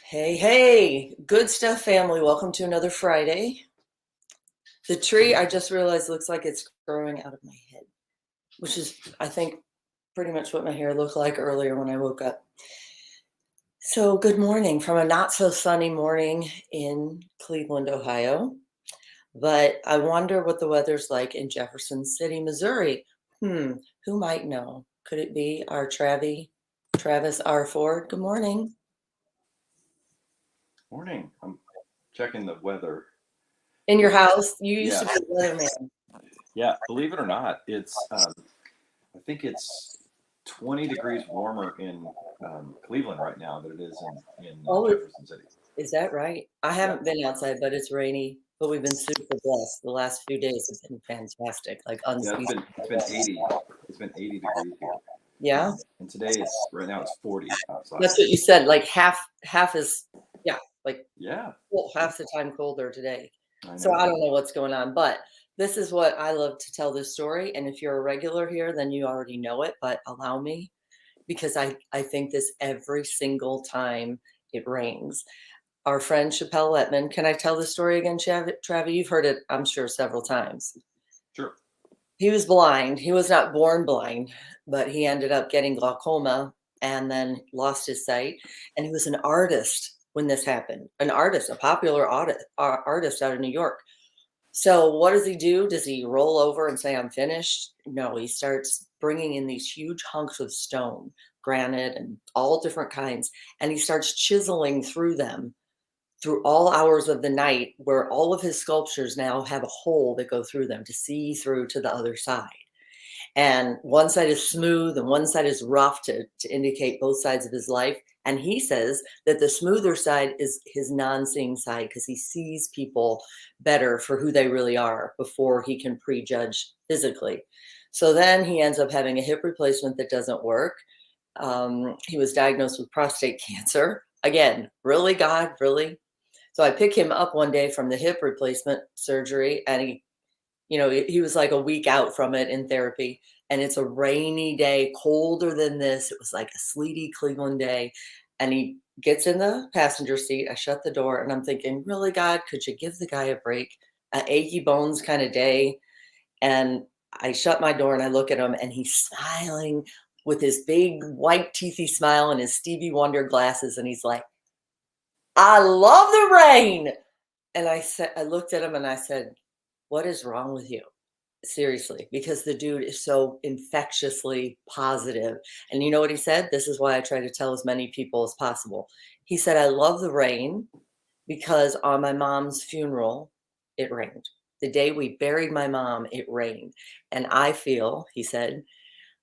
Hey, hey, good stuff, family. Welcome to another Friday. The tree, I just realized, looks like it's growing out of my head, which is, I think, pretty much what my hair looked like earlier when I woke up. So, good morning from a not so sunny morning in Cleveland, Ohio. But I wonder what the weather's like in Jefferson City, Missouri. Who might know? Could it be our Travis R. Ford? Good morning. Morning. I'm checking the weather. In your It's house, you used to yeah, be a weatherman. yeah. Believe it or not, I think it's 20 degrees warmer in Cleveland right now than it is in Oh, Jefferson City. is that right? I Yeah, haven't been outside, but it's rainy. But we've been super blessed. The last few days have been fantastic, like yeah. It's been unspeakable. it's been 80. It's been 80 degrees here, Yeah, and today it's right now it's 40 outside. that's what you said. Like half is yeah, like Yeah, well, half the time colder today. I So know. I don't know what's going on, but this is what I love to tell this story. And if you're a regular here, then you already know it. But allow me because I think this every single time it rains. Our friend Chappelle Letman. Can I tell the story again, Travi? You've heard it, I'm sure, several times. Sure. He was blind. He was not born blind, but he ended up getting glaucoma and then lost his sight. And he was an artist when this happened, an artist, a popular artist out of New York. So what does he do? Does he roll over and say, I'm finished? No, he starts bringing in these huge hunks of stone, granite, and all different kinds, and he starts chiseling through them through all hours of the night, where all of his sculptures now have a hole that go through them to see through to the other side. And one side is smooth and one side is rough to indicate both sides of his life. And he says that the smoother side is his non-seeing side because he sees people better for who they really are before he can prejudge physically. So then he ends up having a hip replacement that doesn't work. He was diagnosed with prostate cancer. Again, really, God, really? So I pick him up one day from the hip replacement surgery, and he was like a week out from it in therapy. And it's a rainy day, colder than this. It was like a sleety Cleveland day. And he gets in the passenger seat. I shut the door and I'm thinking, really, God, could you give the guy a break? An achy bones kind of day. And I shut my door and I look at him and he's smiling with his big white teethy smile and his Stevie Wonder glasses. And he's like, I love the rain. And I looked at him and I said, what is wrong with you? Seriously, because the dude is so infectiously positive. And you know what he said? This is why I try to tell as many people as possible. He said, I love the rain because on my mom's funeral, it rained. The day we buried my mom, it rained. And I feel, he said,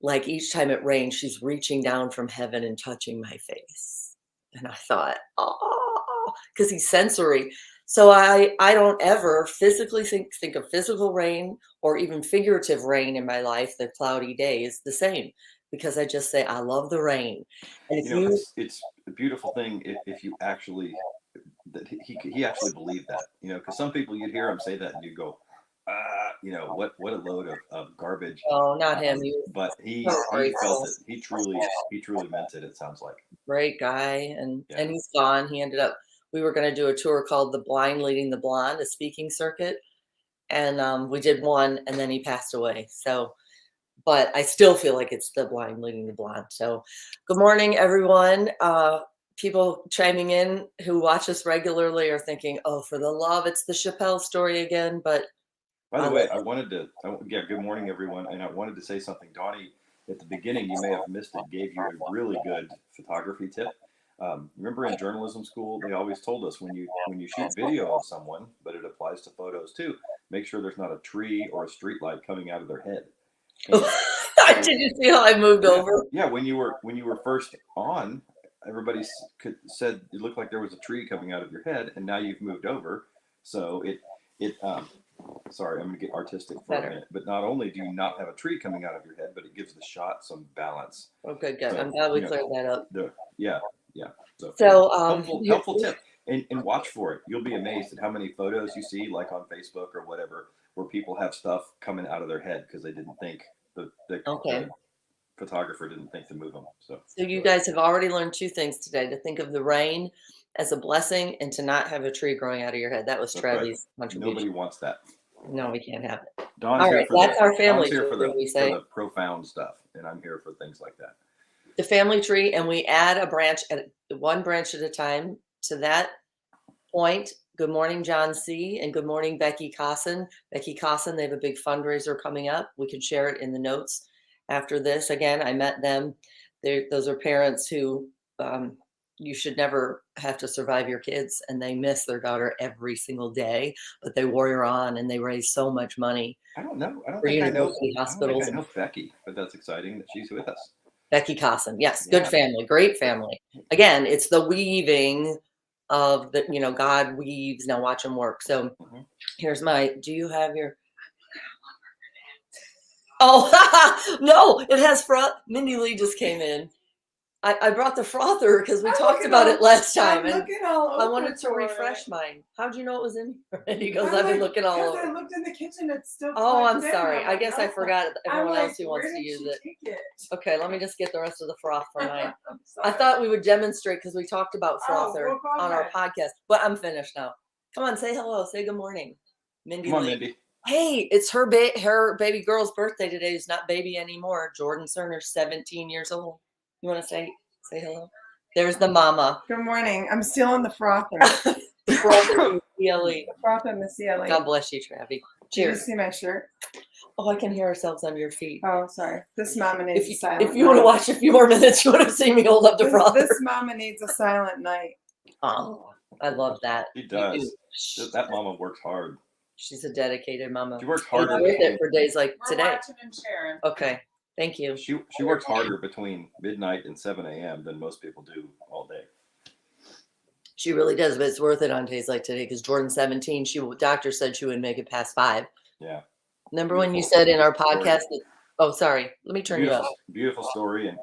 like each time it rains, she's reaching down from heaven and touching my face. And I thought, oh, because he's sensory. So I don't ever physically think of physical rain or even figurative rain in my life, the cloudy days, the same, because I just say I love the rain. And if You know, you it's a beautiful thing if you actually that he actually believed that. You know, because some people you'd hear him say that and you go, what a load of garbage. oh, not him, he was But so he felt grateful. it. He truly meant it. It sounds like. Great guy, and Yeah. he's gone. He ended up we were gonna do a tour called The Blind Leading the Blonde, a speaking circuit, and, we did one, and then he passed away, so but I still feel like it's The Blind Leading the Blonde, so good morning, everyone. People chiming in who watch us regularly are thinking, "Oh, for the love, it's the Chappelle story again," but By I the love way, it. yeah, good morning, everyone. And I wanted to say something. Donnie, at the beginning, you may have missed it, gave you a really good photography tip. Remember in journalism school, they always told us when you shoot video of someone, but it applies to photos too, make sure there's not a tree or a street light coming out of their head. And Did so, you see how I moved yeah, over? yeah, when you were first on, everybody said it looked like there was a tree coming out of your head, and now you've moved over, so it sorry, I'm going to get artistic for a Better. minute. But not only do you not have a tree coming out of your head, but it gives the shot some balance. Okay, good. I'm So glad we cleared that up. the yeah, yeah. So So, helpful tip, and watch for it. You'll be amazed at how many photos you see, like on Facebook or whatever, where people have stuff coming out of their head because they didn't think the okay. photographer didn't think to move them. So So you go ahead. guys have already learned two things today: to think of the rain as a blessing and to not have a tree growing out of your head. That was That's right. Travis' contribution. Nobody wants that. No, we can't have it. Dawn's All here right, for that's our Dawn's family here tree, for did we say? the profound stuff, and I'm here for things like that. The family tree, and we add a branch at one branch at a time to that point. Good morning, John C. And good morning, Becky Cosson. Becky Cosson, they have a big fundraiser coming up. We can share it in the notes after this. Again, I met them. Those are parents who you should never have to survive your kids, and they miss their daughter every single day, but they warrior on and they raise so much money I don't know. I don't for think I know. university I don't hospitals. think I know Becky, but that's exciting that she's with us. Becky Cosson, yes, good Yeah. family, great family. Again, it's the weaving of the, God weaves. Now watch him work. So here's do you have your, oh, no, it has froth. Mindy Lee just came in. I brought the frother because we talked about it last time. And I wanted to refresh mine. How'd you know it was in here? And he goes, I've been looking all over. I looked in the kitchen, it's still Oh, I'm plugged in. sorry. I'm I like, guess I "No." forgot I'm everyone like, else who wants "Where to did use she it. take it?" Okay, let me just get the rest of the froth for mine. I'm I sorry. thought we would demonstrate because we talked about frother well, go on our ahead. podcast, but I'm finished now. Come on, say hello, say good morning. Mindy Come on, Lee. Mindy. Hey, it's her baby girl's birthday today. Who's not baby anymore. Jordan Cerner, 17 years old. You want to say hello? There's the mama. Good morning. I'm still in the frother. Frother in the CLE. The froth in the CLE. God bless you, Travi. Did you Cheers. see my shirt? Oh, I can hear ourselves under your feet. Oh, sorry. This mama needs a silent If you want to night. watch a few more minutes, you would have seen me hold up the frother. This mama needs a silent night. Oh, I love that. She You does. do. That mama works hard. She's a dedicated mama. She works She's harder. worth it for days like We're today. watching and sharing. Okay, thank you. She works harder between midnight and 7 a.m. than most people do all day. She really does, but it's worth it on days like today because Jordan's 17. Doctor said she wouldn't make it past 5. Yeah. Remember when you Beautiful said in our story. podcast that, oh, sorry, let me turn you up. Beautiful story and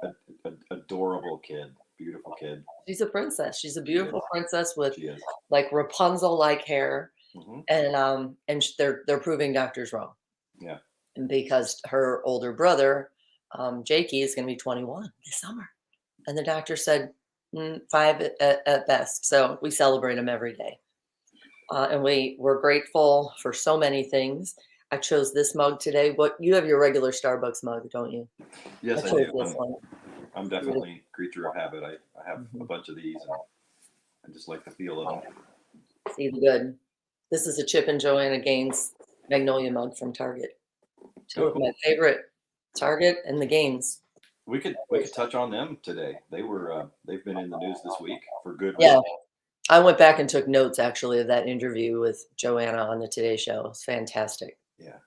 adorable kid. Beautiful kid. She's a princess. She's a beautiful princess with She is. like Rapunzel-like hair, hmm and they're proving doctors wrong. Yeah. And because her older brother, Jakey, is going to be 21 this summer, and the doctor said 5 at best. So we celebrate him every day, and we're grateful for so many things. I chose this mug today. What you have your regular Starbucks mug, don't you? Yes, I chose do. this one. I'm definitely a creature of habit. I have a bunch of these, and I just like the feel of them. See the good. This is a Chip and Joanna Gaines Magnolia mug from Target. Two of my favorite, Target and the Gaines. We could touch on them today. They've been in the news this week for good Yeah. reason. I went back and took notes actually of that interview with Joanna on the Today Show. It's fantastic. Yeah.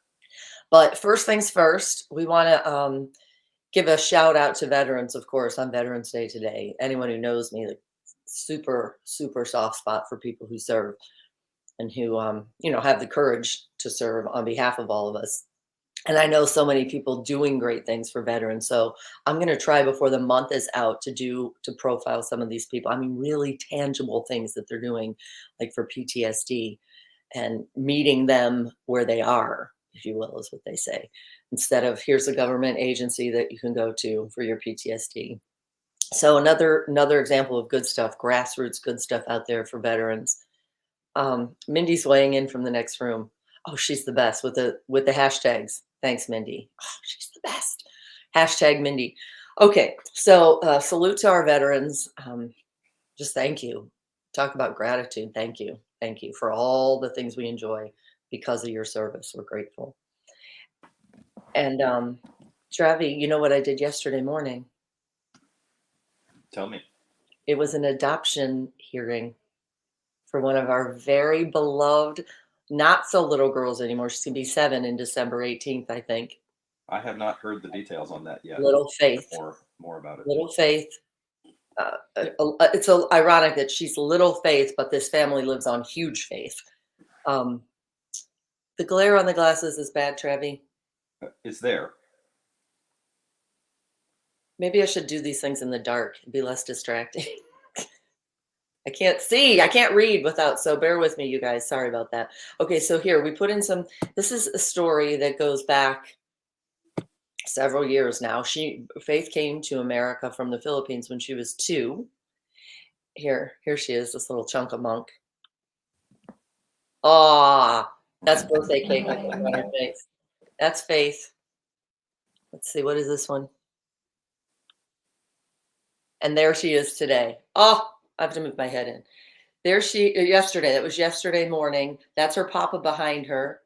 But first things first, we want to give a shout out to veterans, of course, on Veterans Day today. Anyone who knows me, like, super, super soft spot for people who serve and who, have the courage to serve on behalf of all of us. And I know so many people doing great things for veterans. So I'm going to try before the month is out to profile some of these people. I mean, really tangible things that they're doing, like for PTSD, and meeting them where they are, if you will, is what they say, instead of here's a government agency that you can go to for your PTSD. So another example of good stuff, grassroots good stuff out there for veterans. Mindy's weighing in from the next room. Oh, she's the best with the hashtags. Thanks, Mindy. Oh, she's the best. Hashtag Mindy. Okay, so salute to our veterans. Just thank you. Talk about gratitude. Thank you. Thank you for all the things we enjoy because of your service. We're grateful. And Travi, you know what I did yesterday morning? Tell me. It was an adoption hearing for one of our very beloved, not so little girls anymore. She's gonna be 7 in December 18th, I think. I have not heard the details on that yet. Little Faith. More about it. Little Faith. It's ironic that she's Little Faith, but this family lives on Huge Faith. The glare on the glasses is bad, Travi. It's there. Maybe I should do these things in the dark and be less distracting. I can't see. I can't read without. So bear with me, you guys. Sorry about that. Okay, so here we put in some. This is a story that goes back several years now. Faith came to America from the Philippines when she was 2, Here she is, this little chunk of monk. Ah, that's birthday cake I put on her face. That's Faith. Let's see, what is this one? And there she is today. Oh, I have to move my head in. There yesterday. That was yesterday morning. That's her papa behind her.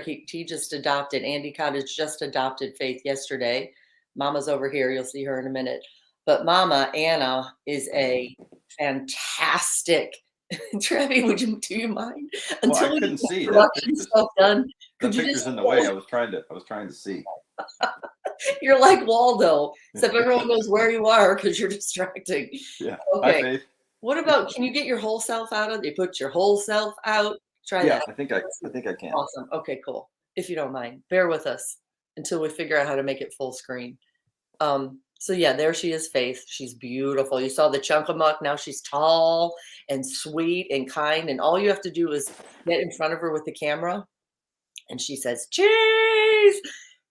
He just adopted. Andy Cottage just adopted Faith yesterday. Mama's over here. You'll see her in a minute. But Mama Anna is a fantastic. Trevi, do you mind? Well, I We couldn't get the see that. production stuff done, The could you picture's just? in the way. I was trying to see. You're like Waldo, except everyone knows where you are because you're distracting. Yeah. Hi, Okay. Faith. What about, can you get your whole self out of? You put your whole self out. Try Yeah, that. I think I can. Awesome. Okay, cool. If you don't mind, bear with us until we figure out how to make it full screen. So yeah, there she is, Faith. She's beautiful. You saw the chunk of muck. Now she's tall and sweet and kind. And all you have to do is get in front of her with the camera. And she says, cheese.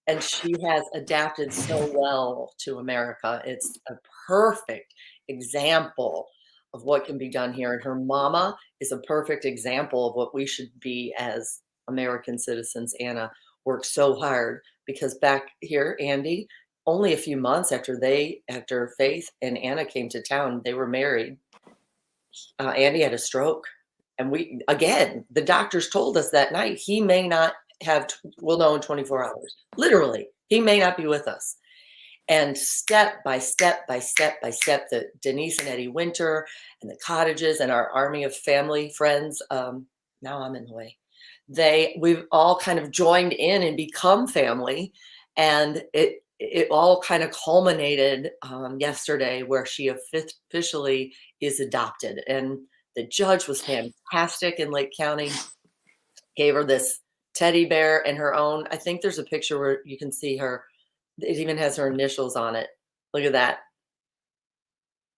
And she has adapted so well to America. It's a perfect example of what can be done here. And her mama is a perfect example of what we should be as American citizens. Anna worked so hard because back here, Andy, only a few months after Faith and Anna came to town, they were married. Andy had a stroke. And the doctors told us that night he may not we'll know in 24 hours. Literally, he may not be with us. And step by step by step by step, the Denise and Eddie Winter and the Cottages and our army of family friends. Now I'm in the way. We've all kind of joined in and become family, and it all kind of culminated yesterday, where she officially is adopted. And the judge was fantastic in Lake County. Gave her this teddy bear and her own. I think there's a picture where you can see her. It even has her initials on it. Look at that.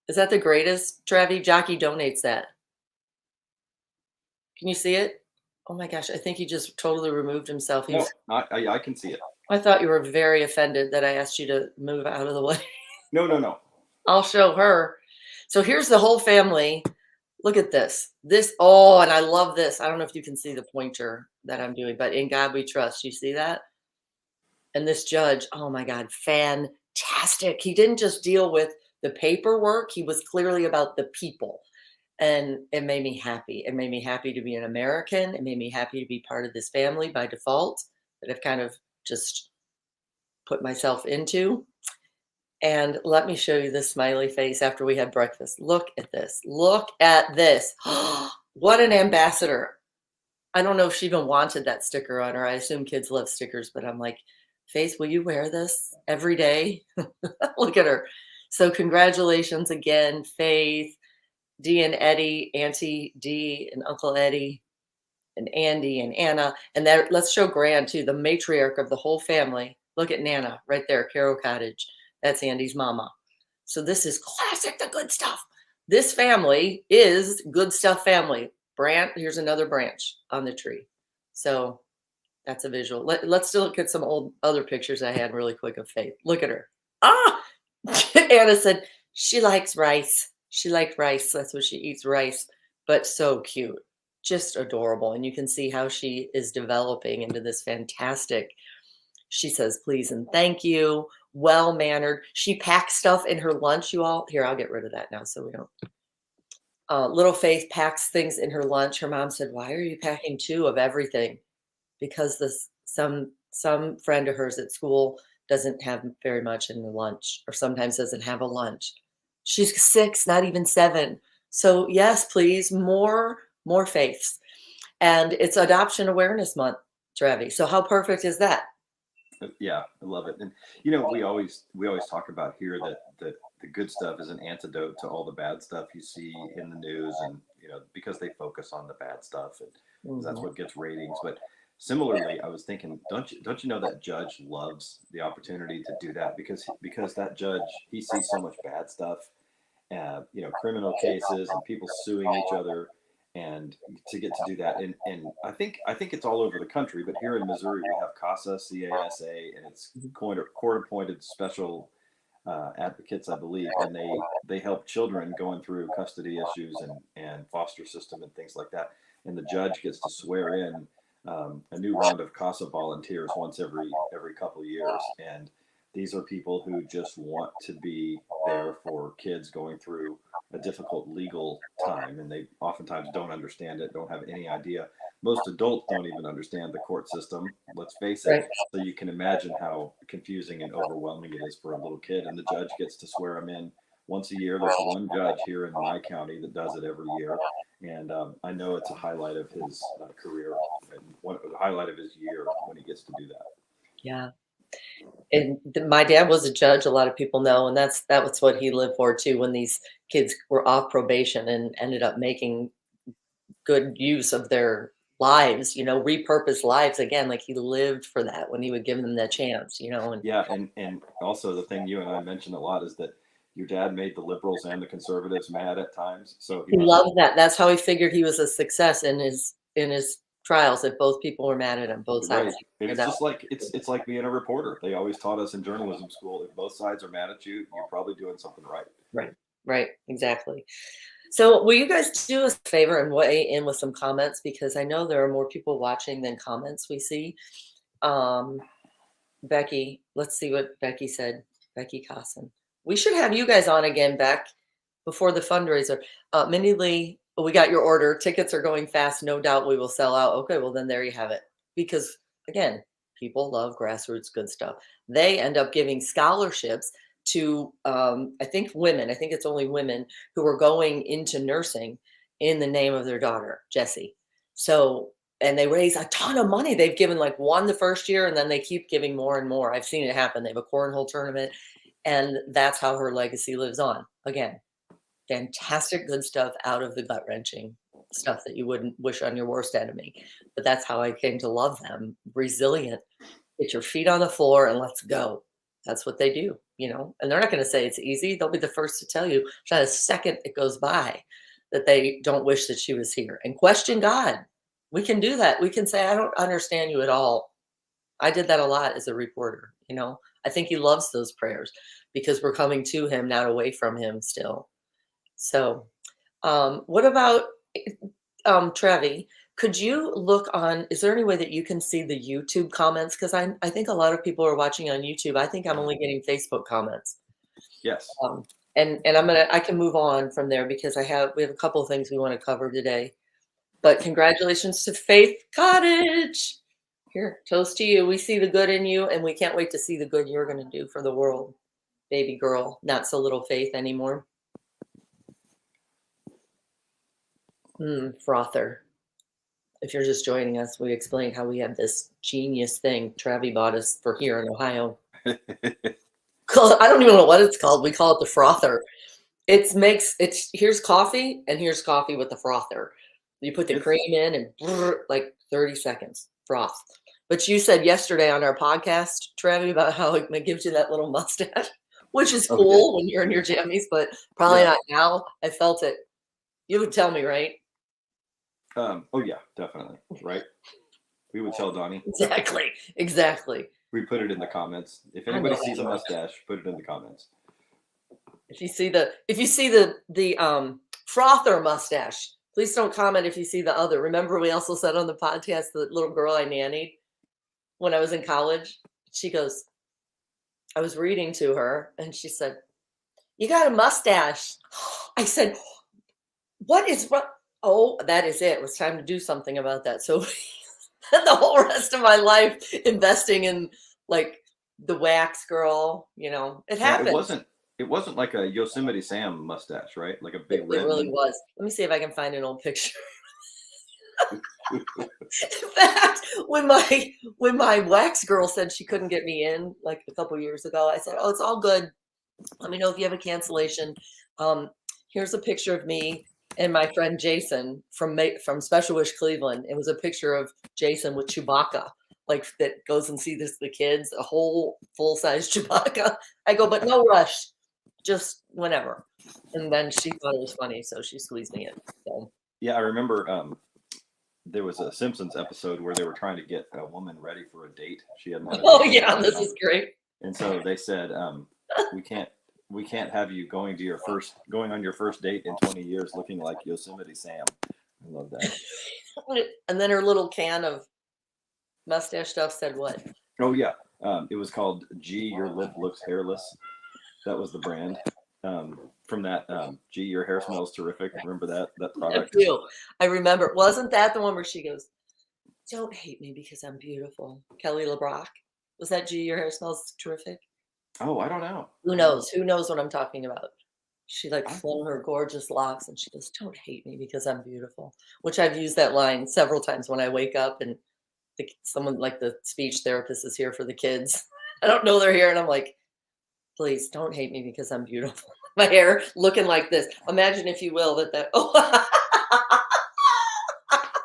Is that the greatest? Travi, Jockey donates that. Can you see it? Oh my gosh, I think he just totally removed himself. No, I can see it. I thought you were very offended that I asked you to move out of the way. No. I'll show her. So here's the whole family. Look at this. Oh, and I love this. I don't know if you can see the pointer that I'm doing, but in God we trust. You see that? And this judge, oh my God, fantastic. He didn't just deal with the paperwork. He was clearly about the people. And it made me happy. It made me happy to be an American. It made me happy to be part of this family by default that I've kind of just put myself into. And let me show you this smiley face after we had breakfast. Look at this. Look at this. What an ambassador. I don't know if she even wanted that sticker on her. I assume kids love stickers, but I'm like, Faith, will you wear this every day? Look at her. So congratulations again, Faith, Dee and Eddie, Auntie Dee and Uncle Eddie, and Andy and Anna. And let's show Gran too, the matriarch of the whole family. Look at Nana right there, Carroll Cottage. That's Andy's mama. So this is classic, the good stuff. This family is good stuff family. Here's another branch on the tree. So that's a visual. Let's still look at some other pictures I had really quick of Faith. Look at her. Ah, Anna said she likes rice. She liked rice. That's what she eats, rice. But so cute, just adorable. And you can see how she is developing into this fantastic. She says please and thank you. Well-mannered. She packs stuff in her lunch. Here, I'll get rid of that now so we don't. Little Faith packs things in her lunch. Her mom said, "Why are you packing 2 of everything?" Because some friend of hers at school doesn't have very much in the lunch, or sometimes doesn't have a lunch. She's 6, not even 7. So yes, please, more Faiths. And it's Adoption Awareness Month, Travi. So how perfect is that? Yeah, I love it. And we always talk about here that the good stuff is an antidote to all the bad stuff you see in the news, and because they focus on the bad stuff, and that's what gets ratings. But similarly, I was thinking, don't you know that judge loves the opportunity to do that, because that judge, he sees so much bad stuff, criminal cases and people suing each other, and to get to do that, and I think it's all over the country, but here in Missouri we have CASA, and it's court appointed special advocates, I believe, and they help children going through custody issues and foster system and things like that. And the judge gets to swear in a new round of CASA volunteers once every couple of years, and these are people who just want to be there for kids going through a difficult legal time, and they oftentimes don't understand it, don't have any idea. Most adults don't even understand the court system, let's face it. Right. So you can imagine how confusing and overwhelming it is for a little kid. And the judge gets to swear them in once a year. There's one judge here in my county that does it every year. And I know it's a highlight of his career and a highlight of his year when he gets to do that. Yeah. And my dad was a judge, a lot of people know, and that was what he lived for too, when these kids were off probation and ended up making good use of their lives, repurposed lives again. Like he lived for that when he would give them that chance, and Yeah, and also the thing you and I mentioned a lot is that your dad made the liberals and the conservatives mad at times. So he he was loved that. That's how he figured he was a success in his trials, if both people were mad at him, both right. sides. And it's figured just like it's like being a reporter. They always taught us in journalism school, if both sides are mad at you, you're probably doing something right. Right, exactly. So will you guys do us a favor and weigh in with some comments, because I know there are more people watching than comments we see. Becky, let's see what Becky said. Becky Cosson. We should have you guys on again, Beck, before the fundraiser. Minnie Lee, we got your order. Tickets are going fast. No doubt we will sell out. Okay, well then there you have it. Because again, people love grassroots good stuff. They end up giving scholarships to I think it's only women who are going into nursing in the name of their daughter, Jessie. So, and they raise a ton of money. They've given like one the first year, and then they keep giving more and more. I've seen it happen. They have a cornhole tournament, and that's how her legacy lives on. Again, fantastic good stuff out of the gut wrenching stuff that you wouldn't wish on your worst enemy. But that's how I came to love them. Resilient. Get your feet on the floor and let's go. That's what they do, and they're not going to say it's easy. They'll be the first to tell you not a second it goes by that they don't wish that she was here, and question God. We can do that. We can say, I don't understand you at all. I did that a lot as a reporter. I think he loves those prayers because we're coming to him, not away from him still. So what about Trevi? Could you look on, is there any way that you can see the YouTube comments? Because I think a lot of people are watching on YouTube. I think I'm only getting Facebook comments. Yes. And I can move on from there because we have a couple of things we want to cover today. But congratulations to Faith Cottage. Here, toast to you. We see the good in you, and we can't wait to see the good you're going to do for the world, baby girl. Not so little Faith anymore. Frother. If you're just joining us, we explained how we have this genius thing Travi bought us for here in Ohio. I don't even know what it's called. We call it the frother. Here's coffee, and here's coffee with the frother. You put the cream in and like 30 seconds froth. But you said yesterday on our podcast, Travi, about how it gives you that little mustache, which is cool when you're in your jammies, but probably not now. I felt it. You would tell me, right? Oh yeah, definitely. Right. We would tell Donnie. Exactly. We put it in the comments. If anybody sees a mustache, put it in the comments. If you see the frother mustache, please don't comment if you see the other. Remember, we also said on the podcast, the little girl I nannied when I was in college, she goes, I was reading to her and she said, you got a mustache. I said, what is wrong? Oh, that is it. It was time to do something about that. So the whole rest of my life investing in like the wax girl, it happened. It wasn't like a Yosemite Sam mustache, right? Like a big red. It really was. Let me see if I can find an old picture. In fact, when my wax girl said she couldn't get me in like a couple years ago, I said, oh, it's all good. Let me know if you have a cancellation. Here's a picture of me and my friend Jason from Special Wish Cleveland. It was a picture of Jason with Chewbacca, like that goes and sees the kids, a whole full-size Chewbacca. I go, but no rush, just whenever. And then she thought it was funny, so she squeezed me in. So. Yeah, I remember there was a Simpsons episode where they were trying to get a woman ready for a date. She hadn't. Oh yeah, this is great. And so they said, we can't we can't have you going on your first date in 20 years looking like Yosemite Sam. I love that. And then her little can of mustache stuff said what? Oh yeah, it was called "Gee, Your Lip Looks Hairless." That was the brand. From that, "Gee, Your Hair Smells Terrific." Remember that I product? do. I remember. Wasn't that the one where she goes, "Don't hate me because I'm beautiful"? Kelly LeBrock. Was that "Gee, your hair smells terrific"? Oh, I don't know. Who knows? Who knows what I'm talking about? She like I- flung her gorgeous locks and she goes, "Don't hate me because I'm beautiful," which I've used that line several times when I wake up and someone like the speech therapist is here for the kids. I don't know they're here, and I'm like, please don't hate me because I'm beautiful. My hair looking like this. Imagine, if you will, that. Oh,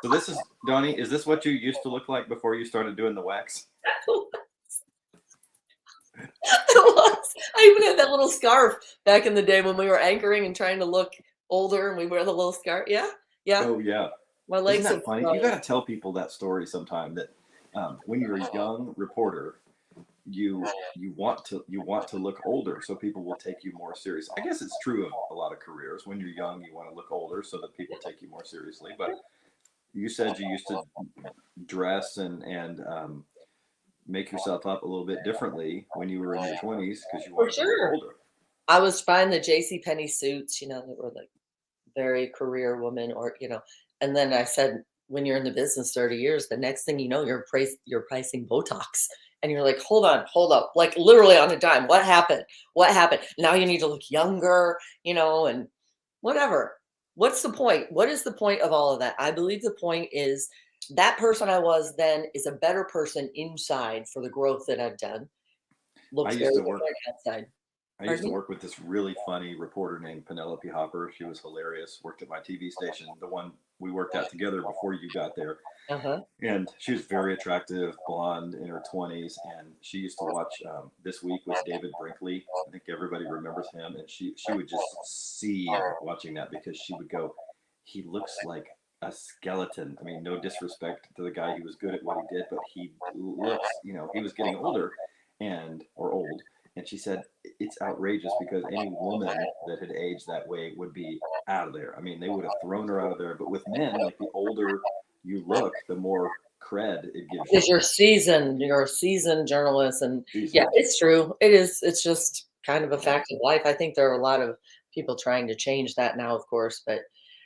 So this is Donnie. Is this what you used to look like before you started doing the wax? it was. I even had that little scarf back in the day when we were anchoring and trying to look older, and we wear the little scarf. Yeah, yeah. Oh yeah. My Isn't legs that have funny? grown. You got to tell people that story sometime. That when you're a young reporter, you want to look older, so people will take you more serious. I guess it's true of a lot of careers. When you're young, you want to look older so that people take you more seriously. But you said you used to dress and make yourself up a little bit differently when you were in your 20s because you For wanted to look sure. older. I was buying the J.C. Penney suits, that were like very career woman, or and then I said, when you're in the business 30 years, the next thing you know, you're pricing Botox, and you're like, hold up, like literally on a dime. What happened? What happened? Now you need to look younger, and whatever. What's the point? What is the point of all of that? I believe the point is that person I was then is a better person inside for the growth that I've done. I Looks very used to different work. outside. I used Pardon to me? work with this really funny reporter named Penelope Hopper. She was hilarious. Worked at my TV station, the one we worked at together before you got there. Uh-huh. And she was very attractive, blonde, in her 20s. And she used to watch This Week with David Brinkley. I think everybody remembers him. And she would just seethe watching that because she would go, he looks like a skeleton. I mean, no disrespect to the guy. He was good at what he did, but he looks, he was getting older or old. And she said, it's outrageous because any woman that had aged that way would be out of there. I mean, they would have thrown her out of there. But with men, like the older you look, the more cred it gives Because you. you're a seasoned journalist, and yeah, Seasoned. it's true. It's just kind of a fact of life. I think there are a lot of people trying to change that now, of course. But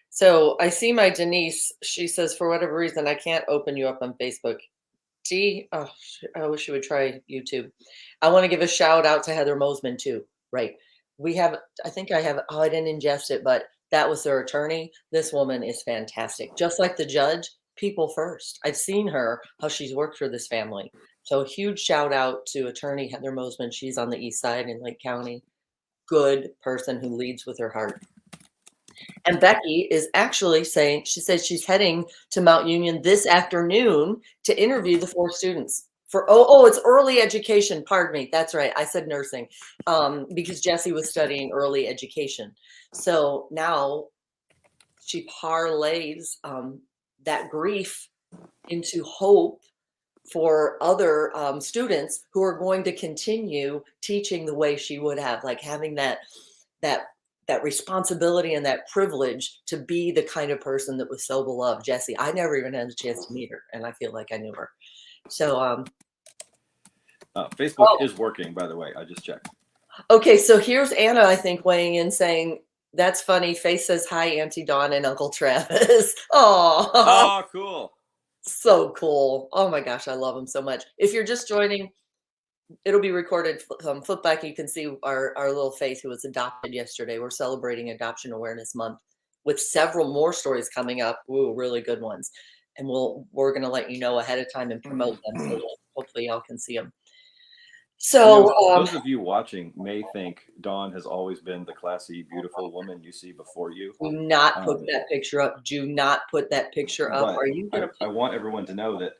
so I see my Denise. She says, for whatever reason, I can't open you up on Facebook. Gee, oh, I wish you would try YouTube. I want to give a shout out to Heather Mosman too. Right. We have, I think I have, oh, I didn't ingest it, but that was their attorney. This woman is fantastic. Just like the judge, people first. I've seen her, how she's worked for this family. So huge shout out to attorney Heather Mosman. She's on the east side in Lake County. Good person who leads with her heart. And Becky is actually saying, she says she's heading to Mount Union this afternoon to interview the 4 students for, it's early education. Pardon me. That's right. I said nursing because Jesse was studying early education. So now she parlays that grief into hope for other students who are going to continue teaching the way she would have, like having that responsibility and that privilege to be the kind of person that was so beloved. Jessie, I never even had a chance to meet her, and I feel like I knew her. So, Facebook is working, by the way. I just checked. Okay, so here's Anna, I think, weighing in saying, that's funny. Faith says, hi, Auntie Dawn and Uncle Travis. Oh, cool. So cool. Oh my gosh, I love them so much. If you're just joining, it'll be recorded. Flip back, you can see our little Faith who was adopted yesterday. We're celebrating Adoption Awareness Month with several more stories coming up. Ooh, really good ones. And we're going to let you know ahead of time and promote them so that hopefully y'all can see them. So those of you watching may think Dawn has always been the classy, beautiful woman you see before you. do not put that picture up. Do not put that picture up. Are you going to? I want everyone to know that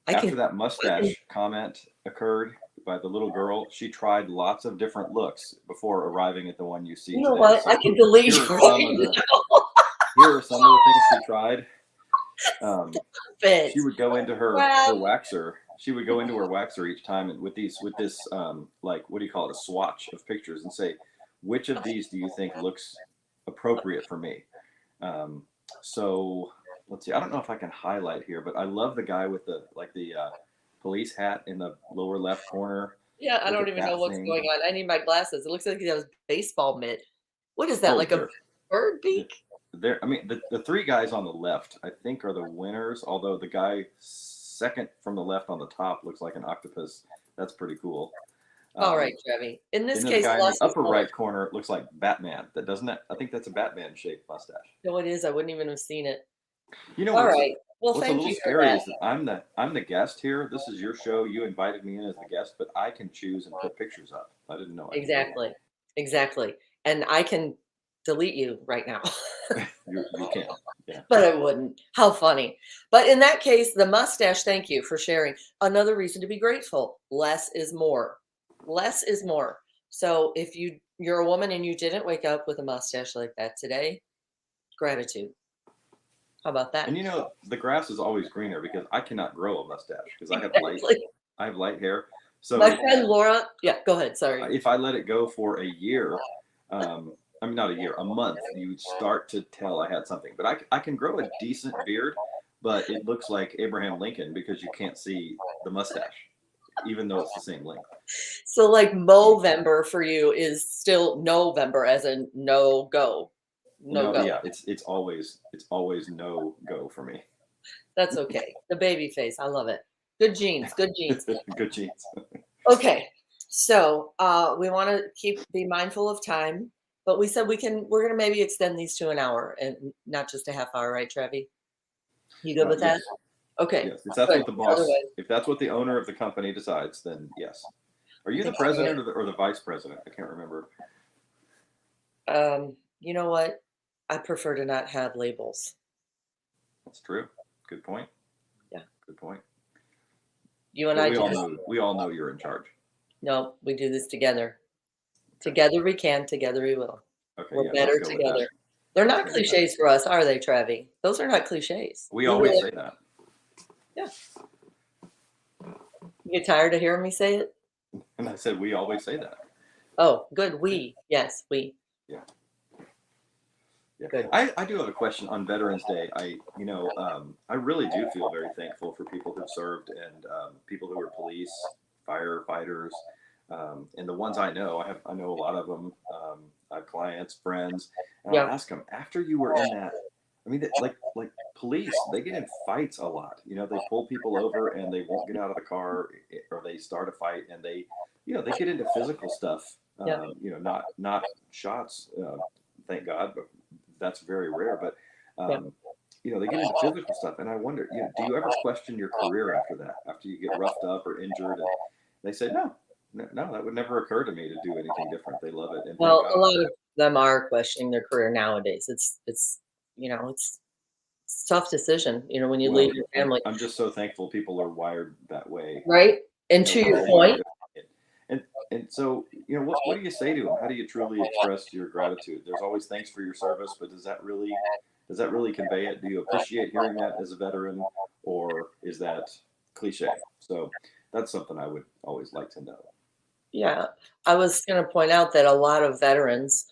after that mustache comment occurred by the little girl, she tried lots of different looks before arriving at the one you see. You know today. what? So I can delete here you are right some of the things she tried. now. She would go into her waxer. She would go into her waxer each time and with this like, what do you call it, a swatch of pictures and say, which of these do you think looks appropriate for me? So let's see. I don't know if I can highlight here, but I love the guy with the police hat in the lower left corner. Yeah, I Look don't at even know that what's thing. going on. I need my glasses. It looks like he has baseball mitt. What is that? Oh, Like a bird beak? I mean, the three guys on the left, I think, are the winners. Although the guy second from the left on the top looks like an octopus. That's pretty cool. All right, Trevi. In this And then the case, guy in the less is upper more. right corner looks like Batman. That doesn't that? I think that's a Batman shaped mustache. No, it is. I wouldn't even have seen it. You know All what's right. Well, what's a thank little you for scary that. is that I'm the guest here. This is your show. You invited me in as the guest, but I can choose and put pictures up. I didn't know I could do that. Exactly. Exactly. And I can delete you right now. You can. Yeah. But I wouldn't. How funny. But in that case, the mustache, thank you for sharing. Another reason to be grateful. Less is more. Less is more. So if you're a woman and you didn't wake up with a mustache like that today, gratitude. How about that? And you know, the grass is always greener because I cannot grow a mustache because Exactly. I have light hair. So My friend Laura, yeah, go ahead. Sorry. if I let it go for a year, I mean, not a year, a month, you start to tell I had something. But I can grow a decent beard, but it looks like Abraham Lincoln because you can't see the mustache, even though it's the same length. So like Movember for you is still November as in no go. No go. Yeah, it's always no go for me. That's okay. The baby face. I love it. Good genes. Good genes. Good genes. Okay. So we want to be mindful of time, but we said we're gonna maybe extend these to an hour and not just a half hour, right, Trevi? You good with that? Yes. Okay. Yes. If that's Good. what the boss, Otherwise- if that's what the owner of the company decides, then yes. Are you the That's president or the vice president? I can't remember. You know what? I prefer to not have labels. That's true. Good point. Yeah. Good point. You and But I we all know you're in charge. No, we do this together. Together we can, together we will. Okay. We're Yeah. better Let's go with that. together. They're not Let's go with that. cliches for us, are they, Trevi? Those are not cliches. We always say that. Yeah. You get tired of hearing me say it? And I said we always say that. Oh, good. We. Yes, we. Yeah. Good. I do have a question on Veterans Day. I really do feel very thankful for people who've served and people who are police, firefighters, and the ones I know. I know a lot of them. I have clients, friends, and Yeah. I'll ask them after you were in that. I mean, like police, they get in fights a lot. You know, they pull people over and they won't get out of the car, or they start a fight and they get into physical stuff. Yeah. Not shots. Thank God, but that's very rare. But they get into physical stuff, and I wonder, do you ever question your career after that? After you get roughed up or injured, and they say no, that would never occur to me to do anything different. They love it. And Well, thank a God. lot of them are questioning their career nowadays. It's a tough decision, when you Well, leave your family, I'm just so thankful people are wired that way. right? And to We're your all point, wired. And so, what do you say to them? How do you truly express your gratitude? There's always thanks for your service, but does that really convey it? Do you appreciate hearing that as a veteran, or is that cliche? So that's something I would always like to know. yeah, I was going to point out that a lot of veterans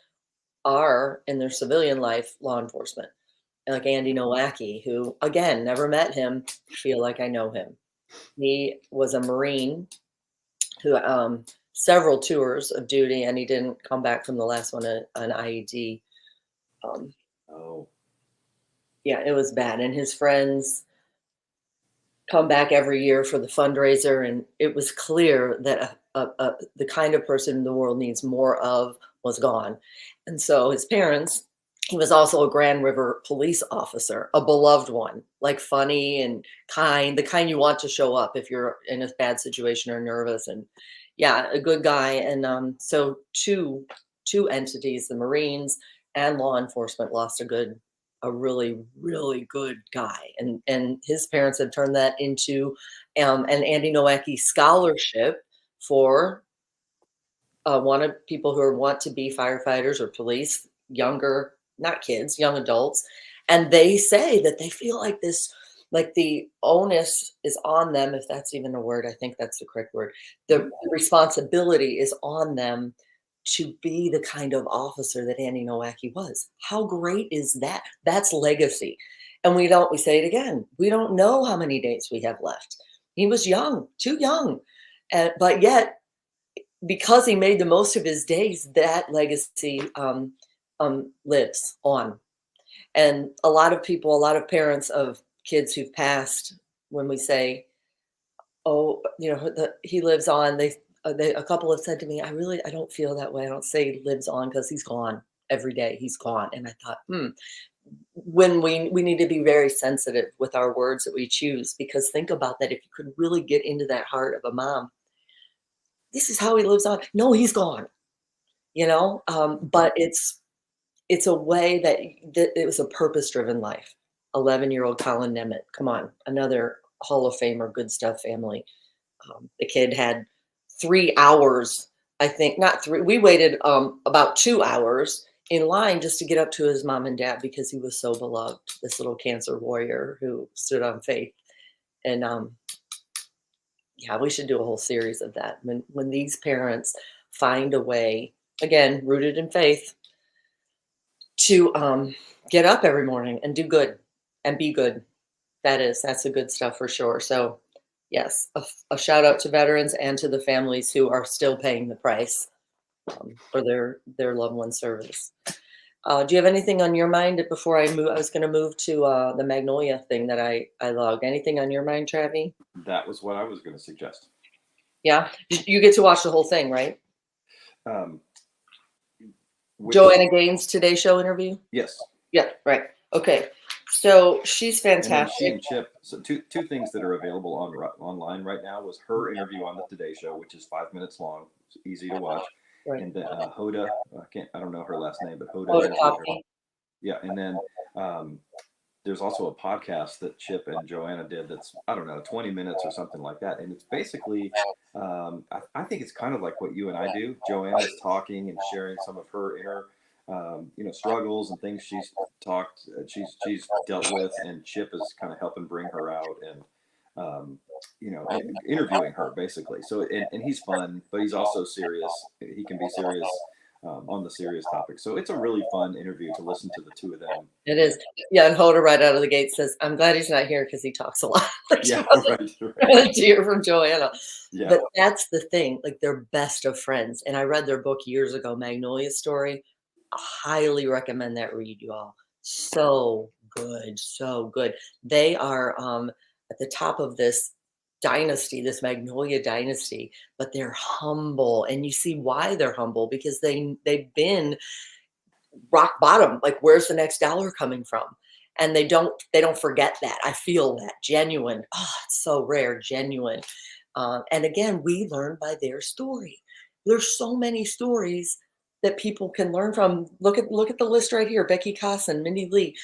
are in their civilian life law enforcement, like Andy Nowacki, who again never met him, feel like I know him. He was a Marine who several tours of duty, and he didn't come back from the last one an IED. Oh, Yeah, it was bad, and his friends come back every year for the fundraiser, and it was clear that the kind of person the world needs more of was gone. And so his parents, he was also a Grand River police officer, a beloved one, like funny and kind, the kind you want to show up if you're in a bad situation or nervous. And yeah, a good guy. And so two entities, the Marines and law enforcement, lost a really, really good guy. And his parents had turned that into an Andy Nowacki scholarship for people who want to be firefighters or police, younger, not kids, young adults. And they say that they feel like the onus is on them, if that's even a word. I think that's the correct word. The responsibility is on them to be the kind of officer that Andy Nowacki was. How great is that? That's legacy. And we say it again, we don't know how many days we have left. He was young, too young. But yet, because he made the most of his days, that legacy lives on. And a lot of people, a lot of parents of kids who've passed, when we say, oh, he lives on, a couple have said to me, I don't feel that way. I don't say he lives on because he's gone every day. He's gone. And I thought, when we need to be very sensitive with our words that we choose, because think about that. If you could really get into that heart of a mom, this is how he lives on. No, he's gone, but it's a way that it was a purpose-driven life. 11-year-old Colin Nemeth, come on, another Hall of Famer, good stuff family. The kid had 3 hours, I think, not 3. We waited about 2 hours in line just to get up to his mom and dad because he was so beloved, this little cancer warrior who stood on faith. And yeah, we should do a whole series of that. When these parents find a way, again, rooted in faith, to get up every morning and do good and be good. That's the good stuff for sure. So yes, a shout out to veterans and to the families who are still paying the price for their loved one service. Do you have anything on your mind before I move? I was going to move to the Magnolia thing that I logged. Anything on your mind, Travi? That was what I was going to suggest. Yeah, you get to watch the whole thing, right? Which- Joanna Gaines' Today Show interview? Yes. Yeah, right. Okay. So she's And then fantastic. she and Chip. So two things that are available online right now was her interview on the Today Show, which is 5 minutes long, it's easy to watch. Right. And then Hoda, I don't know her last name, but Hoda. Hoda Kotb. Yeah, and then there's also a podcast that Chip and Joanna did that's, I don't know, 20 minutes or something like that. And it's basically, I think it's kind of like what you and I do. Joanna's talking and sharing some of her inner, struggles and things she's dealt with, and Chip is kind of helping bring her out and, interviewing her basically. So, and he's fun, but he's also serious. He can be serious on the serious topic. So it's a really fun interview to listen to the two of them. It is. Yeah, and Hoda right out of the gate says, I'm glad he's not here because he talks a lot. Yeah, right. To hear from Joanna. Yeah. But that's the thing. Like, they're best of friends. And I read their book years ago, Magnolia Story. I highly recommend that read, you all. So good. So good. They are at the top of this dynasty, this Magnolia dynasty, but they're humble. And you see why they're humble, because they've been rock bottom. Like, where's the next dollar coming from? And they don't forget that. I feel that genuine. Oh, it's so rare, genuine. And again, we learn by their story. There's so many stories that people can learn from. Look at the list right here. Becky Cosson, Mindy Lee,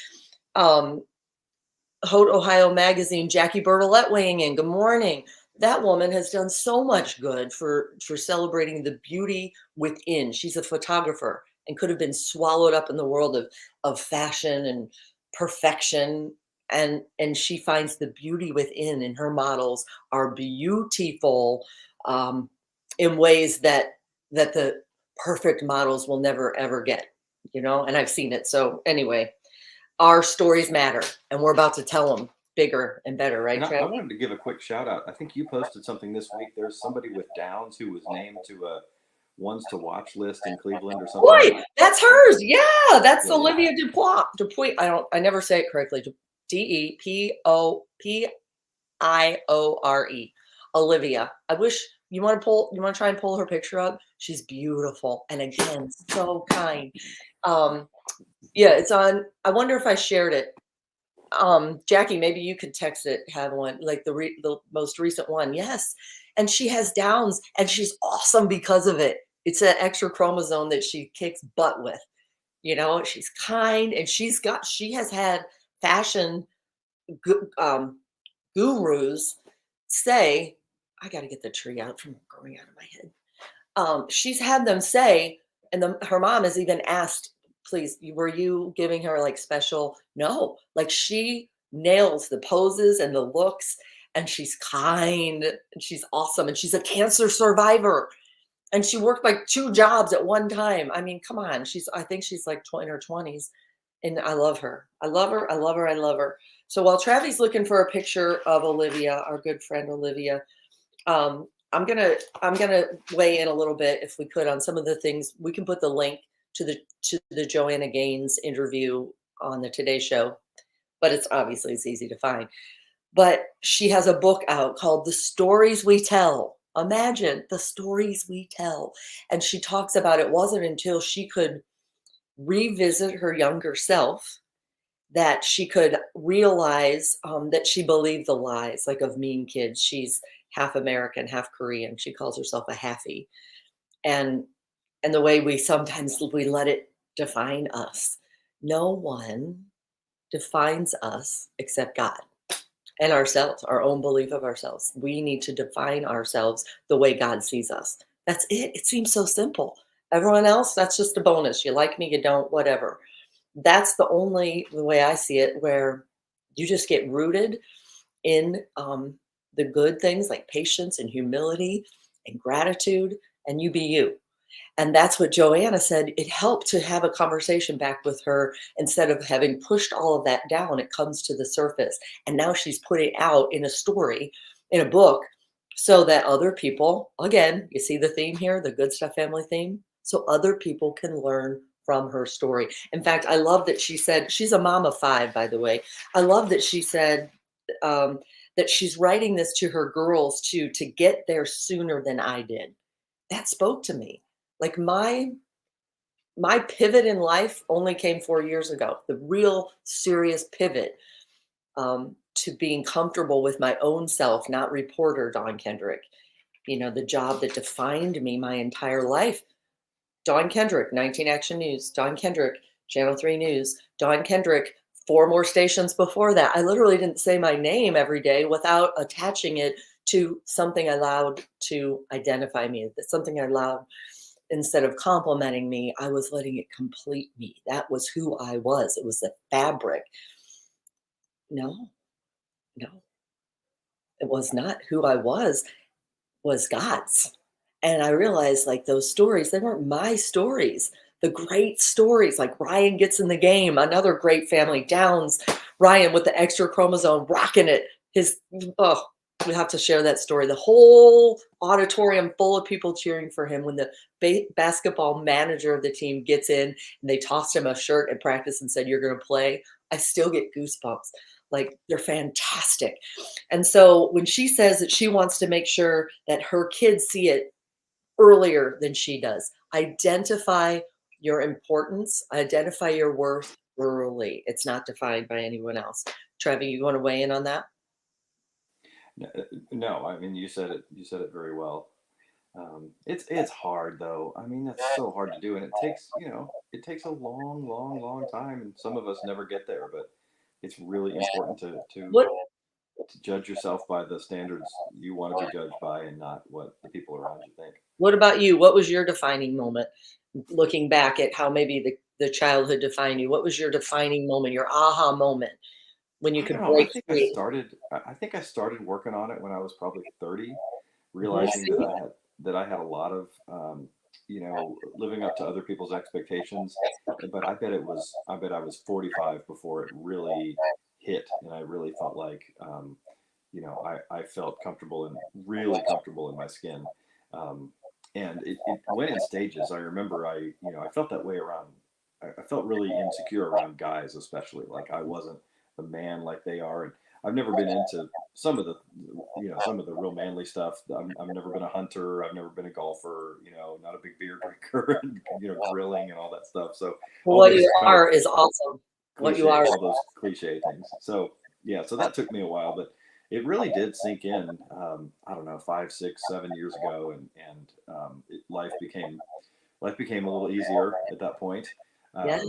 Haute Ohio Magazine, Jackie Bertolette weighing in. Good morning. That woman has done so much good for celebrating the beauty within. She's a photographer and could have been swallowed up in the world of fashion and perfection. And she finds the beauty within, and her models are beautiful in ways that the perfect models will never, ever get, and I've seen it. So anyway, our stories matter, and we're about to tell them bigger and better, right, And Trev? I wanted to give a quick shout out. I think you posted something this week. There's somebody with Downs who was named to a ones to watch list in Cleveland or something. Boy, that's hers. Yeah, that's Yeah. Olivia Dupuy. I never say it correctly. Depopiore. Olivia. I wish you want to try and pull her picture up. She's beautiful, and again, so kind. Yeah, it's on. I wonder if I shared it. Jackie, maybe you could text it, have one, like the most recent one. Yes. And she has Downs, and she's awesome because of it. It's that extra chromosome that she kicks butt with. She's kind, and she has had fashion gurus say, I got to get the tree out from growing out of my head. She's had them say, and her mom has even asked, please, were you giving her like special? No, like, she nails the poses and the looks, and she's kind, and she's awesome, and she's a cancer survivor. And she worked like 2 jobs at one time. I mean, come on. I think she's like in her 20s. And I love her. I love her. I love her. I love her. So while Travi's looking for a picture of Olivia, our good friend Olivia, I'm gonna weigh in a little bit, if we could, on some of the things. We can put the link to the Joanna Gaines interview on the Today Show, but it's easy to find. But she has a book out called The Stories We Tell. Imagine the stories we tell. And she talks about it wasn't until she could revisit her younger self that she could realize that she believed the lies, like of Mean Kids. She's half American, half Korean. She calls herself a halfie. And the way we let it define us. No one defines us except God and ourselves, our own belief of ourselves. We need to define ourselves the way God sees us. That's it. It seems so simple. Everyone else, that's just a bonus. You like me, you don't, whatever. That's the way I see it, where you just get rooted in the good things like patience and humility and gratitude, and you be you. And that's what Joanna said. It helped to have a conversation back with her. Instead of having pushed all of that down, it comes to the surface. And now she's putting it out in a story, in a book, so that other people, again, you see the theme here, the Good Stuff family theme, so other people can learn from her story. In fact, I love that she said, she's a mom of 5, by the way. I love that she said that she's writing this to her girls to get there sooner than I did. That spoke to me. Like my pivot in life only came 4 years ago. The real serious pivot to being comfortable with my own self, not reporter Dawn Kendrick. You know, the job that defined me my entire life. Dawn Kendrick, 19 Action News. Dawn Kendrick, Channel 3 News. Dawn Kendrick, 4 more stations before that. I literally didn't say my name every day without attaching it to something I allowed to identify me. Something I allowed. Instead of complimenting me, I was letting it complete me. That was who I was. It was the fabric. No, no, it was not who I was God's. And I realized, like, those stories, they weren't my stories. The great stories, like Ryan gets in the game, another great family, Downs, Ryan with the extra chromosome, rocking it. We have to share that story. The whole auditorium full of people cheering for him when the basketball manager of the team gets in and they tossed him a shirt at practice and said, "You're going to play." I still get goosebumps. Like, they're fantastic. And so when she says that she wants to make sure that her kids see it earlier than she does, identify your importance, identify your worth early. It's not defined by anyone else. Trevi, you want to weigh in on that? No, I mean, you said it. You said it very well. It's hard though. I mean, it's so hard to do, and it takes a long, long, long time, and some of us never get there. But it's really important What to judge yourself by the standards you want to be judged by, and not what the people around you think. What about you? What was your defining moment? Looking back at how maybe the childhood defined you, what was your defining moment, your aha moment when you I don't could know. break free? I think I started working on it when I was probably 30, Mhm. realizing that I had a lot of living up to other people's expectations. But I bet I was 45 before it really hit, and I really felt like I felt comfortable and really comfortable in my skin. Um, and it went in stages. I remember I felt that way around. I felt really insecure around guys, especially. Like I wasn't the man like they are, and I've never been into some of the real manly stuff. I've never been a hunter. I've never been a golfer. Not a big beer drinker, and grilling and all that stuff. So Well, all what those you kind of are is awesome. What you are is all those cliche things. So yeah, so that took me a while, but it really did sink in. I don't know, 5, 6, 7 years ago, and life became a little easier at that point. yeah.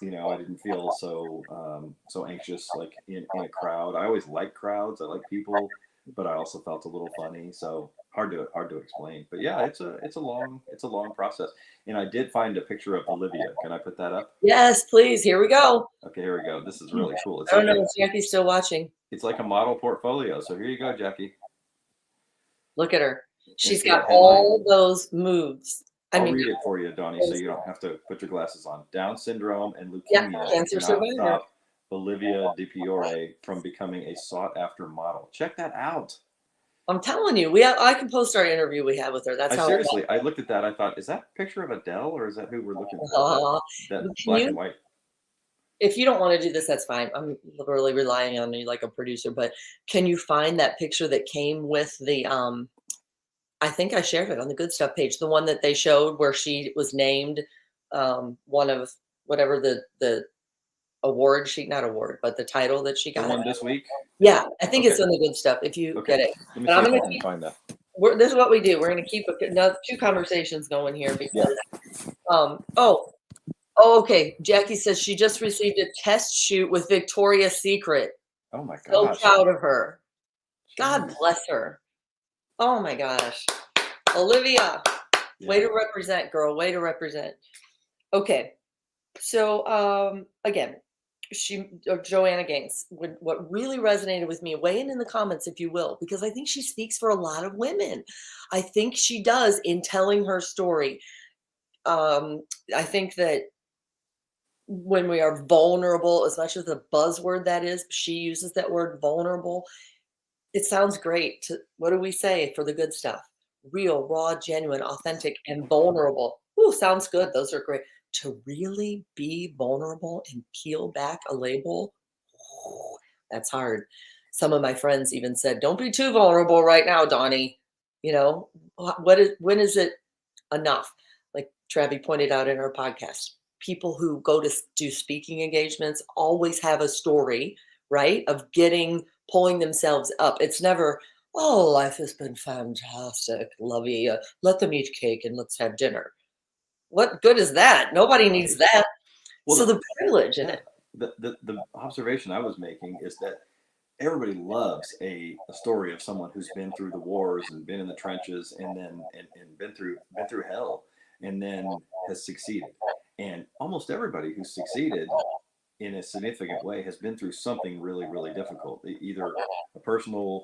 I didn't feel so anxious like in a crowd. I always like crowds. I like people, but I also felt a little funny. So hard to explain. But yeah, it's a long process. And I did find a picture of Olivia. Can I put that up? Yes, please. Here we go. Okay, here we go. This is really cool. I don't know if Jackie's still watching. It's like a model portfolio. So here you go, Jackie. Look at her. She's Instead of got headline, all those moves. I I'll mean, read it for you, Donnie, so you don't have to put your glasses on. Down syndrome and yeah, leukemia cancer do not survivor. stop Olivia DiPiore from becoming a sought-after model. Check that out. I'm telling you, I can post our interview we had with her. That's I how. seriously, I looked at that. I thought, is that a picture of Adele or is that who we're looking for? That Can black you, and white. if you don't want to do this, that's fine. I'm literally relying on you like a producer, but can you find that picture that came with the I think I shared it on the Good Stuff page, the one that they showed where she was named one of whatever the award she not award, but the title that she The got. one this week. Yeah, I think it's Okay. on the Good Stuff if you Okay. get it. Let me But see I'm if I gonna can find that. this is what we do. We're gonna keep another two conversations going here because okay. Jackie says she just received a test shoot with Victoria's Secret. Oh my So gosh. proud of her. God Jeez. bless her. Oh my gosh. Olivia, way Yeah. to represent, girl. Way to represent. Okay. So again, Joanna Gaines, what really resonated with me, weigh in the comments if you will, because I think she speaks for a lot of women. I think she does in telling her story. I think that when we are vulnerable, as much as the buzzword that is, she uses that word vulnerable. It sounds great. What do we say for the good stuff? Real, raw, genuine, authentic, and vulnerable. Ooh, sounds good. Those are great. To really be vulnerable and peel back a label, ooh, that's hard. Some of my friends even said, "Don't be too vulnerable right now, Donnie." You know, when is it enough? Like Travi pointed out in our podcast, people who go to do speaking engagements always have a story, right? Of pulling themselves up. It's never, oh, life has been fantastic, lovey. Let them eat cake and let's have dinner. What good is that? Nobody needs that. Well, So the privilege in yeah, it. the observation I was making is that everybody loves a story of someone who's been through the wars and been in the trenches and then and been through hell and then has succeeded. And almost everybody who's succeeded in a significant way has been through something really, really difficult, either a personal,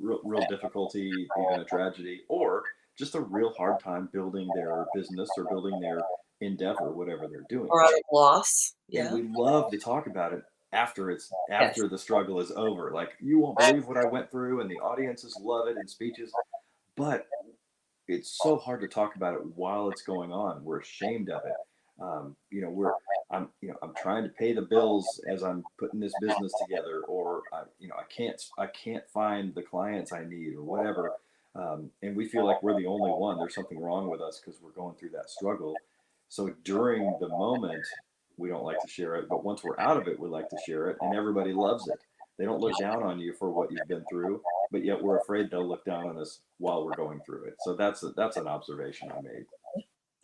real difficulty, even a tragedy, or just a real hard time building their business or building their endeavor, whatever they're doing. Or out of loss. And Yeah. we love to talk about it after Yes. the struggle is over. Like, you won't believe what I went through, and the audiences love it in speeches, but it's so hard to talk about it while it's going on. We're ashamed of it. I'm trying to pay the bills as I'm putting this business together, or I can't find the clients I need, or whatever. And we feel like we're the only one. There's something wrong with us because we're going through that struggle. So during the moment, we don't like to share it, but once we're out of it, we like to share it, and everybody loves it. They don't look down on you for what you've been through, but yet we're afraid they'll look down on us while we're going through it. So that's an observation I made.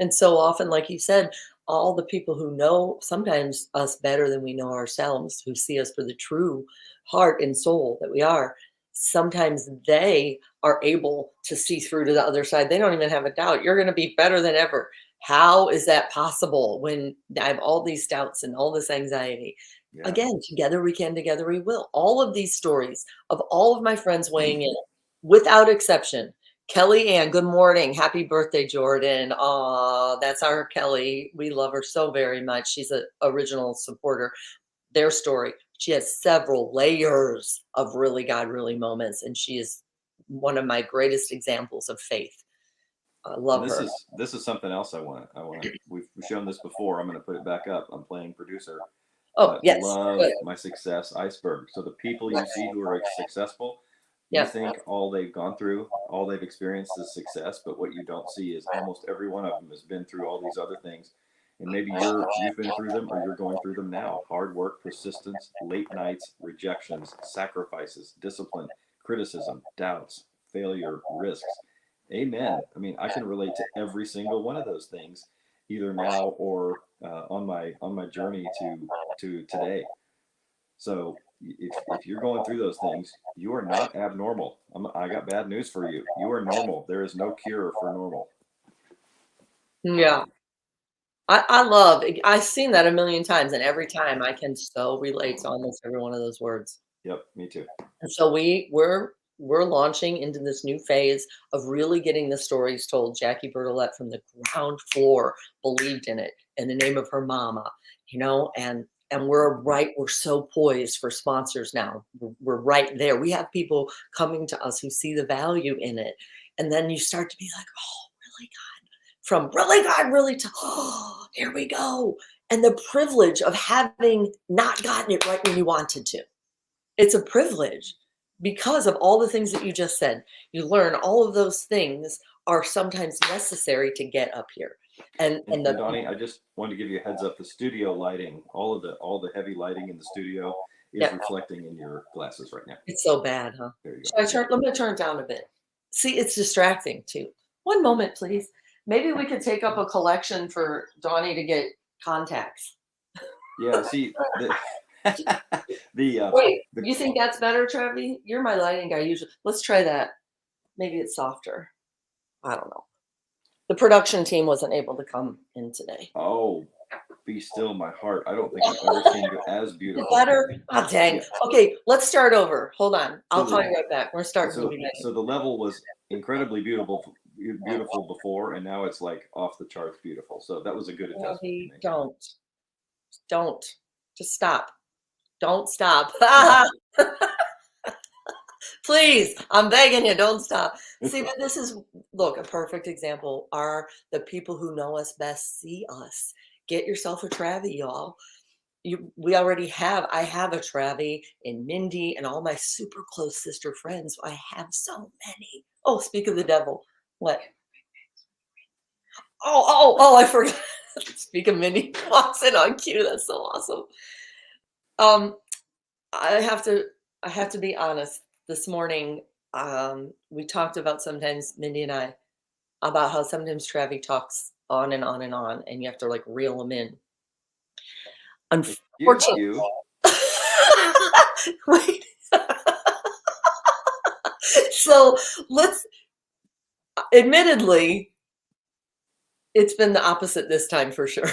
And so often, like you said, all the people who know sometimes us better than we know ourselves, who see us for the true heart and soul that we are, sometimes they are able to see through to the other side. They don't even have a doubt. You're going to be better than ever. How is that possible when I have all these doubts and all this anxiety? Yeah. Again, together we can, together we will. All of these stories of all of my friends weighing in, without exception. Kelly Ann, good morning. Happy birthday, Jordan. Aw, that's our Kelly. We love her so very much. She's an original supporter. Their story. She has several layers of really God, really moments, and she is one of my greatest examples of faith. I love And her. this is something else I want. We've shown this before. I'm going to put it back up. I'm playing producer. Oh, yes. Love Good. my success iceberg. So the people you see who are successful, you Yeah. think all they've gone through, all they've experienced is success, but what you don't see is almost every one of them has been through all these other things. And maybe you've been through them, or you're going through them now. Hard work, persistence, late nights, rejections, sacrifices, discipline, criticism, doubts, failure, risks. Amen. I mean, I can relate to every single one of those things, either now or on my journey to today. So if you're going through those things, you are not abnormal. I got bad news for you. You are normal. There is no cure for normal. Yeah. I've seen that a million times, and every time I can so relate to almost every one of those words. Yep, me too. And so we're we're launching into this new phase of really getting the stories told. Jackie Bertolette from the ground floor believed in it in the name of her mama, and we're so poised for sponsors now. We're right there. We have people coming to us who see the value in it. And then you start to be like, oh, really God, from really God, really to, oh, here we go. And the privilege of having not gotten it right when you wanted to. It's a privilege because of all the things that you just said. You learn all of those things are sometimes necessary to get up here. And Donnie, I just wanted to give you a heads up. The studio lighting, all the heavy lighting in the studio is reflecting in your glasses right now. It's so bad, huh? There you go. Let me turn it down a bit. See, it's distracting too. One moment, please. Maybe we could take up a collection for Donnie to get contacts. Yeah, see, wait, you think that's better, Trevi? You're my lighting guy usually. Let's try that. Maybe it's softer. I don't know. The production team wasn't able to come in today. Oh, be still my heart. I don't think I've ever seen you as beautiful. Better? Oh, dang. Yeah. Okay, let's start over. Hold on. I'll call you right back. We're starting from the beginning. So the level was incredibly beautiful before, and now it's like off the charts beautiful. So that was a good adjustment. Don't. Just stop. Don't stop. Please, I'm begging you, don't stop. See, but this is, look, a perfect example are the people who know us best see us. Get yourself a Travie, y'all. I have a Travie in Mindy and all my super close sister friends. I have so many. Oh, speak of the devil. What? Oh, I forgot. Speak of Mindy walks in on cue. That's so awesome. I have to be honest. This morning, we talked about sometimes, Mindy and I, about how sometimes Travie talks on and on and on, and you have to like reel them in. Unfortunately, wait. So admittedly, it's been the opposite this time for sure,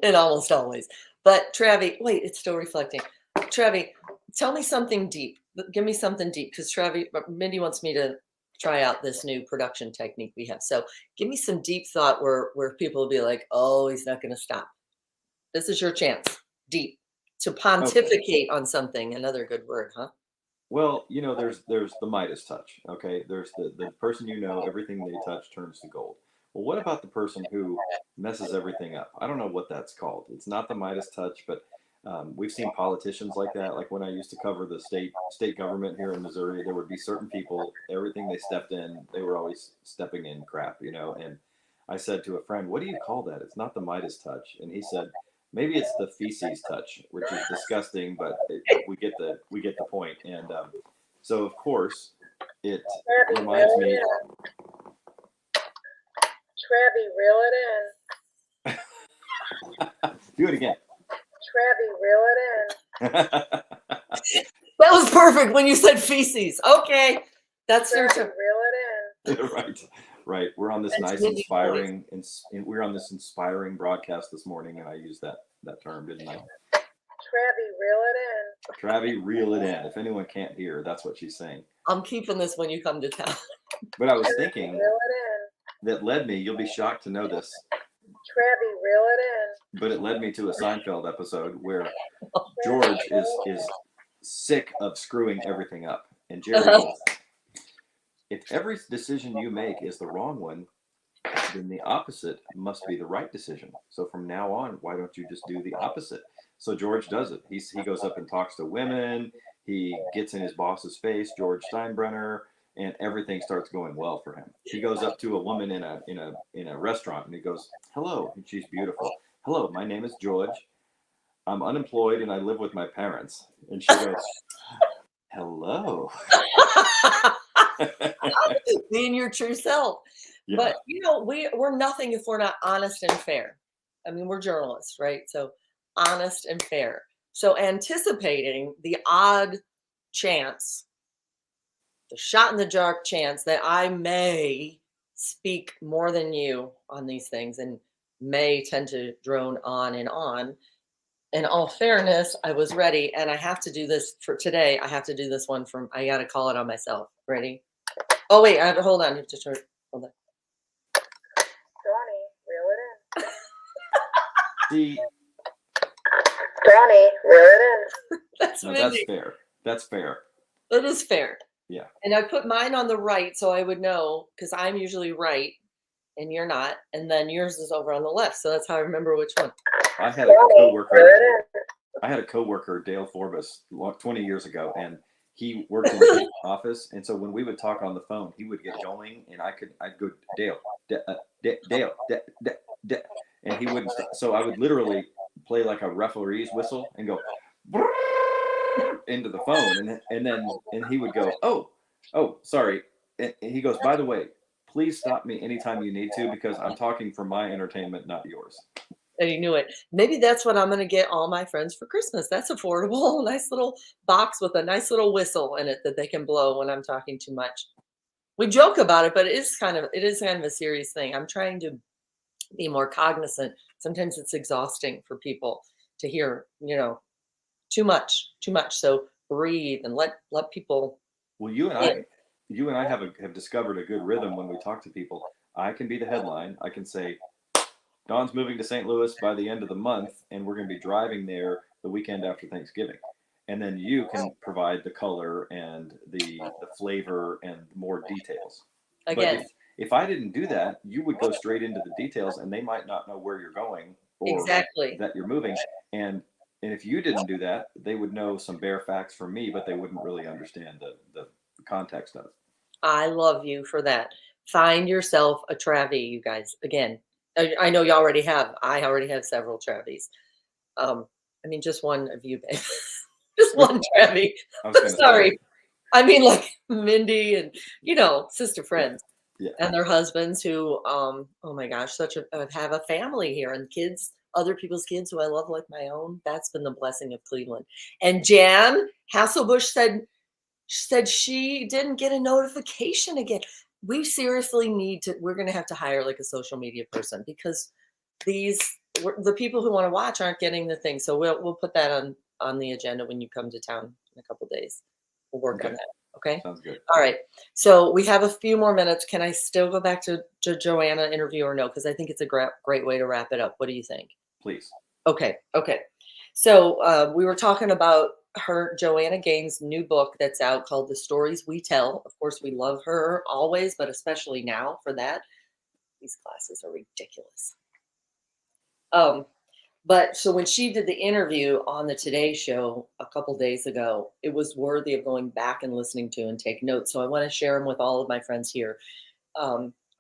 and almost always. But Travie, wait, it's still reflecting. Travie, tell me something deep. Give me something deep, because Mindy wants me to try out this new production technique we have. So give me some deep thought where people will be like, oh, he's not going to stop. This is your chance, deep, to pontificate on something. Another good word, huh? Well, there's the Midas touch. Okay, there's the person everything they touch turns to gold. Well, what about the person who messes everything up? I don't know what that's called. It's not the Midas touch, but we've seen politicians like that. Like when I used to cover the state government here in Missouri, there would be certain people, everything they stepped in, they were always stepping in crap, and I said to a friend, what do you call that? It's not the Midas touch. And he said, maybe it's the feces touch, which is disgusting, but we get the point. And so of course it reminds me. Travie, reel it in. Do it again. Travie, reel it in. That was perfect when you said feces. Okay, that's your turn. Reel it in. Right. We're on this inspiring broadcast this morning, and I used that term, didn't I? Travie, reel it in. Travie, reel it in. If anyone can't hear, that's what she's saying. I'm keeping this when you come to town. But I was thinking that led me. You'll be shocked to know this. Travie, reel it in. But it led me to a Seinfeld episode where George is sick of screwing everything up. And Jerry goes, if every decision you make is the wrong one, then the opposite must be the right decision. So from now on, why don't you just do the opposite? So George does it. He goes up and talks to women. He gets in his boss's face, George Steinbrenner, and everything starts going well for him. He goes up to a woman in a restaurant, and he goes, hello, and she's beautiful. Hello, my name is George. I'm unemployed, and I live with my parents. And she goes, hello. Being your true self. Yeah. But, we're nothing if we're not honest and fair. I mean, we're journalists, right? So honest and fair. So anticipating the odd chance, the shot in the dark chance that I may speak more than you on these things and may tend to drone on and on. In all fairness, I was ready, and I have to do this for today. I have to do this one I got to call it on myself. Ready? Oh wait, I have to hold on. You have to turn. Hold on. Donnie, reel it in. See, Donnie, reel it in. That's no, Mindy. that's fair. That's fair. That is fair. Yeah. And I put mine on the right so I would know because I'm usually right and you're not. And then yours is over on the left. So that's how I remember which one. I had a Donnie, coworker. reel it in. I had a coworker, Dale Forbes, 20 years ago, and he worked in the office. And so when we would talk on the phone, he would get going, and I'd go, Dale, Dale, and he wouldn't. So I would literally play like a referee's whistle and go into the phone, and he would go, oh, sorry. And he goes, by the way, please stop me anytime you need to because I'm talking for my entertainment, not yours. And he knew it. Maybe that's what I'm going to get all my friends for Christmas. That's affordable. Nice little box with a nice little whistle in it that they can blow when I'm talking too much. We joke about it, but it is kind of a serious thing. I'm trying to be more cognizant. Sometimes it's exhausting for people to hear, too much. So breathe and let people. Well, you and I have discovered a good rhythm when we talk to people. I can be the headline. I can say, Dawn's moving to St. Louis by the end of the month, and we're going to be driving there the weekend after Thanksgiving. And then you can provide the color and the flavor and more details. Again, But if I didn't do that, you would go straight into the details, and they might not know where you're going or exactly. that you're moving. And if you didn't do that, they would know some bare facts from me, but they wouldn't really understand the context of it. I love you for that. Find yourself a Travie, you guys. Again, I know you already have. I already have several Travies. Just one of you, babe. Just one Travie. I was gonna Sorry. say, I mean, like Mindy and, sister friends yeah. and their husbands who, oh my gosh, have a family here and kids, other people's kids who I love like my own. That's been the blessing of Cleveland. And Jan Hasselbush said she didn't get a notification again. We seriously we're going to have to hire like a social media person because the people who want to watch aren't getting the thing. So we'll put that on the agenda when you come to town in a couple days. We'll work on that. Okay. Sounds good. All right. So we have a few more minutes. Can I still go back to Joanna interview or no? Because I think it's a great way to wrap it up. What do you think? Please. Okay. So we were talking about Joanna Gaines' new book that's out called The Stories We Tell. Of course, we love her always, but especially now for that. These classes are ridiculous. But so when she did the interview on the Today Show a couple days ago, it was worthy of going back and listening to and take notes. So I want to share them with all of my friends here.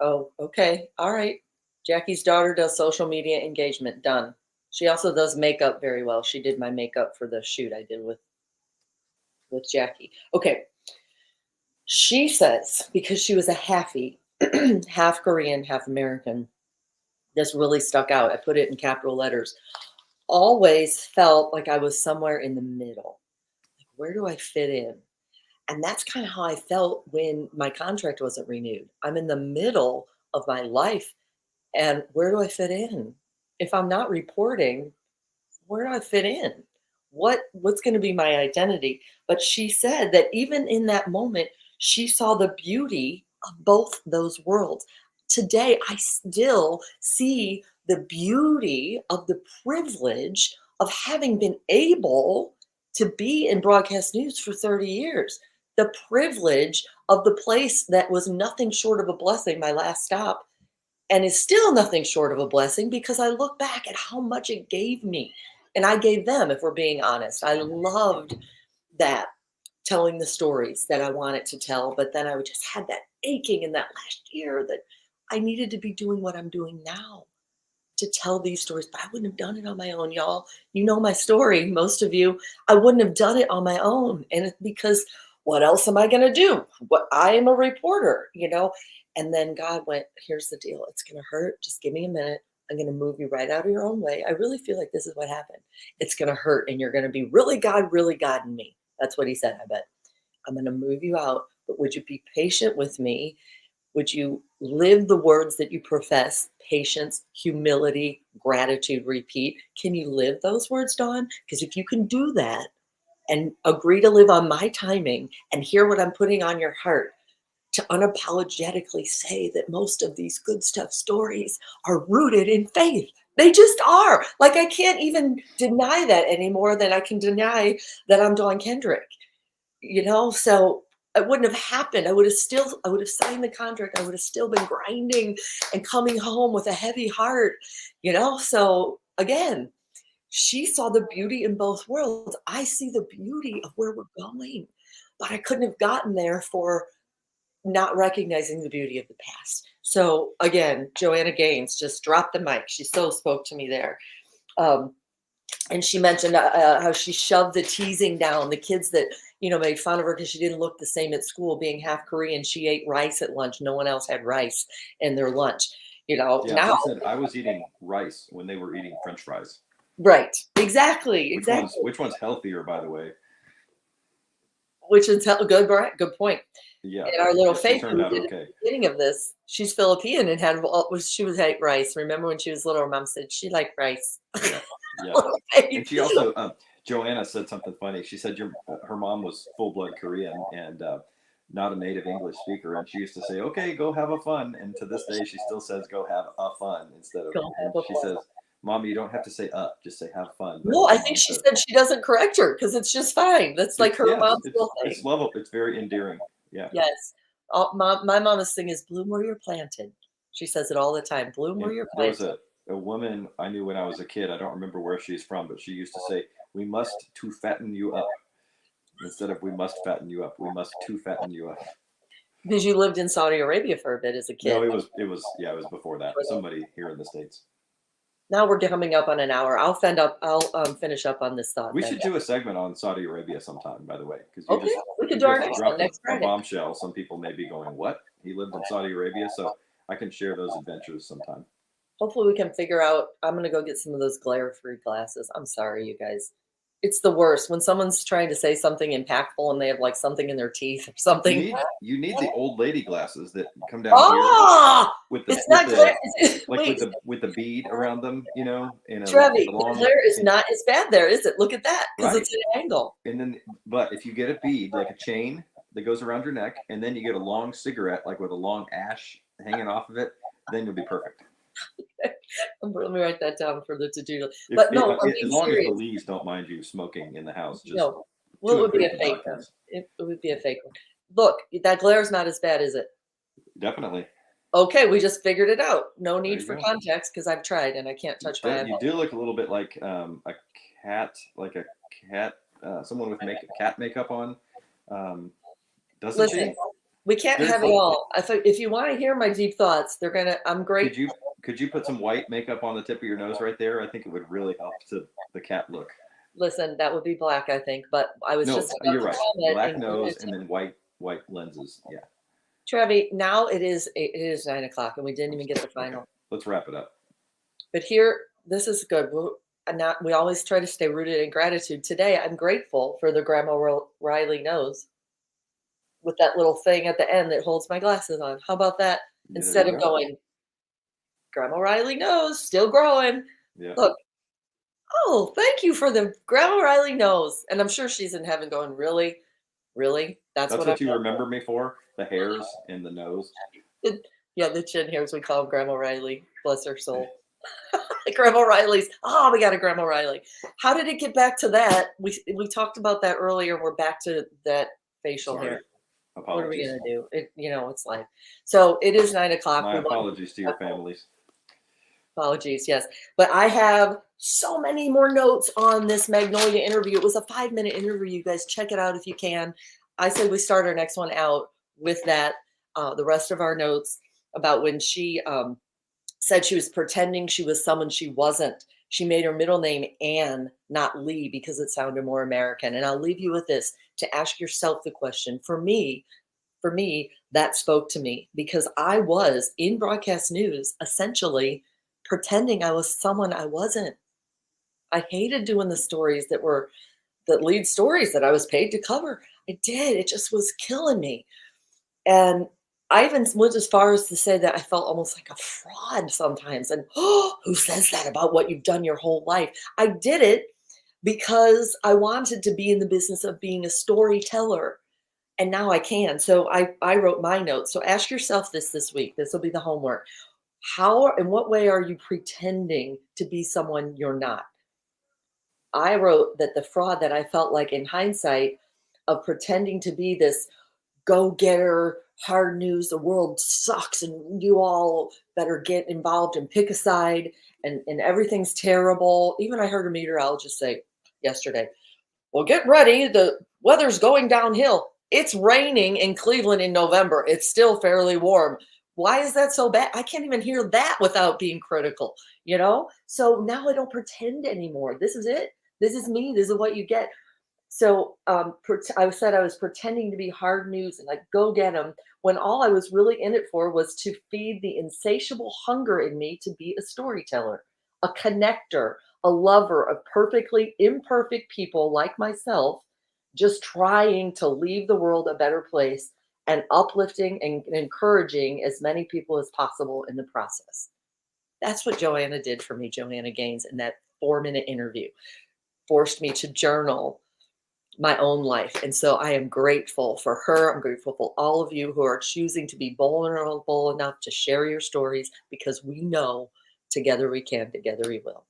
Okay. All right. Jackie's daughter does social media engagement. Done. She also does makeup very well. She did my makeup for the shoot I did with Jackie. Okay. She says, because she was a halfie, half Korean, half American, this really stuck out. I put it in capital letters. Always felt like I was somewhere in the middle. Like, where do I fit in? And that's kind of how I felt when my contract wasn't renewed. I'm in the middle of my life. And where do I fit in? If I'm not reporting, where do I fit in? What's going to be my identity? But she said that even in that moment, she saw the beauty of both those worlds. Today, I still see the beauty of the privilege of having been able to be in broadcast news for 30 years. The privilege of the place that was nothing short of a blessing, my last stop, and is still nothing short of a blessing because I look back at how much it gave me. And I gave them, if we're being honest. I loved that, telling the stories that I wanted to tell. But then I just had that aching in that last year that I needed to be doing what I'm doing now to tell these stories. But I wouldn't have done it on my own, y'all. You know my story, most of you. I wouldn't have done it on my own. And it's because what else am I going to do? I am a reporter, And then God went, here's the deal. It's going to hurt. Just give me a minute. I'm going to move you right out of your own way. I really feel like this is what happened. It's going to hurt. And you're going to be really God in me. That's what he said, I bet. I'm going to move you out. But would you be patient with me? Would you live the words that you profess? Patience, humility, gratitude, repeat. Can you live those words, Dawn? Because if you can do that, and agree to live on my timing and hear what I'm putting on your heart, to unapologetically say that most of these good stuff stories are rooted in faith. They just are. Like, I can't even deny that any more than I can deny that I'm Dawn Kendrick, So it wouldn't have happened. I would have signed the contract. I would have still been grinding and coming home with a heavy heart, So again, she saw the beauty in both worlds. I see the beauty of where we're going, but I couldn't have gotten there for not recognizing the beauty of the past. So again, Joanna Gaines just dropped the mic. She so spoke to me there. And she mentioned how she shoved the teasing down. The kids that, made fun of her because she didn't look the same at school, being half Korean. She ate rice at lunch. No one else had rice in their lunch. Yeah, Now. she said I was eating rice when they were eating French fries. Right. Exactly. Which one's healthier, by the way? Which is good point. Yeah. And our little she Faith, turned who out did okay. at the beginning of this, she's Filipino and she was ate rice. Remember when she was little, her mom said she liked rice. Yeah. And she also, Joanna said something funny. She said her mom was full-blood Korean and not a native English speaker, and she used to say, "Okay, go have a fun." And to this day, she still says, "Go have a fun" instead of. She says, "Mom, you don't have to say just say have fun." Well, I think she said she doesn't correct her because it's just fine. That's like her mom's little thing. It's lovable. It's very endearing. Yeah. Yes. My mama's thing is bloom where you're planted. She says it all the time. Bloom where you're planted. There was a woman I knew when I was a kid. I don't remember where she's from, but she used to say, "We must to fatten you up." Instead of "we must fatten you up," we must to fatten you up. Because you lived in Saudi Arabia for a bit as a kid. No, it was before that. Somebody here in the States. Now we're coming up on an hour. I'll finish up on this thought. We should do a segment on Saudi Arabia sometime, by the way, because we could do our next one next a Friday. bombshell. Some people may be going, "What? He lived in Saudi Arabia?" So I can share those adventures sometime. Hopefully we can figure out. I'm going to go get some of those glare-free glasses. I'm sorry, you guys. It's the worst when someone's trying to say something impactful and they have like something in their teeth or something. You need the old lady glasses that come down here with the, it's not glare. With the bead around them, Trevi, the glare is not as bad there, is it? Look at that, because it's an angle. And then, but if you get a bead, like a chain that goes around your neck, and then you get a long cigarette, like with a long ash hanging off of it, then you'll be perfect. Let me write that down for the to-do list. But no, as long as the Lees don't mind you smoking in the house. Just no, well, it would be a fake one. It would be a fake one. Look, that glare is not as bad, is it? Definitely. Okay, we just figured it out. No need for context because I've tried and I can't touch my eyeball. You do look a little bit like a cat, someone with cat makeup on. Doesn't she? We can't have it all. If you want to hear my deep thoughts, I'm great. Could you put some white makeup on the tip of your nose right there? I think it would really help to the cat look. Listen, that would be black, I think. But I was just you're right. Black nose and then white lenses. Yeah. Trevi, now it is 9 o'clock and we didn't even get the final. Okay. Let's wrap it up. But here, this is good. We always try to stay rooted in gratitude. Today, I'm grateful for the Grandma Riley nose with that little thing at the end that holds my glasses on. How about that? Instead of going, Grandma Riley nose, still growing. Yeah. Look. Oh, thank you for the Grandma Riley nose. And I'm sure she's in heaven going, really? Really? That's what you remember me for? The hairs in the nose? Yeah, the chin hairs. We call them Grandma Riley. Bless her soul. Grandma Riley's. Oh, we got a Grandma Riley. How did it get back to that? We talked about that earlier. We're back to that facial hair. Apologies. What are we going to do? It's life. So it is 9 o'clock. My apologies to your families. Apologies, yes. But I have so many more notes on this Magnolia interview. It was a 5-minute interview. You guys check it out if you can. I said we start our next one out with that. The rest of our notes about when she said she was pretending she was someone she wasn't. She made her middle name Anne, not Lee, because it sounded more American. And I'll leave you with this to ask yourself the question. For me, that spoke to me because I was in broadcast news, essentially pretending I was someone I wasn't. I hated doing the stories that lead stories that I was paid to cover. I did. It just was killing me. And I even went as far as to say that I felt almost like a fraud sometimes. And who says that about what you've done your whole life? I did it because I wanted to be in the business of being a storyteller. And now I can. So I wrote my notes. So ask yourself this week. This will be the homework. How, in what way are you pretending to be someone you're not? I wrote that the fraud that I felt like in hindsight of pretending to be this go-getter, hard news, the world sucks and you all better get involved and pick a side and everything's terrible. Even I heard a meteorologist say yesterday, well, get ready, the weather's going downhill. It's raining in Cleveland in November. It's still fairly warm. Why is that so bad? I can't even hear that without being critical, you know? So now I don't pretend anymore. This is it. This is me. This is what you get. So I said I was pretending to be hard news and like go get them when all I was really in it for was to feed the insatiable hunger in me to be a storyteller, a connector, a lover of perfectly imperfect people like myself, just trying to leave the world a better place and uplifting and encouraging as many people as possible in the process. That's what Joanna did for me, Joanna Gaines, in that 4-minute interview. Forced me to journal my own life. And so I am grateful for her. I'm grateful for all of you who are choosing to be vulnerable enough to share your stories, because we know together we can, together we will.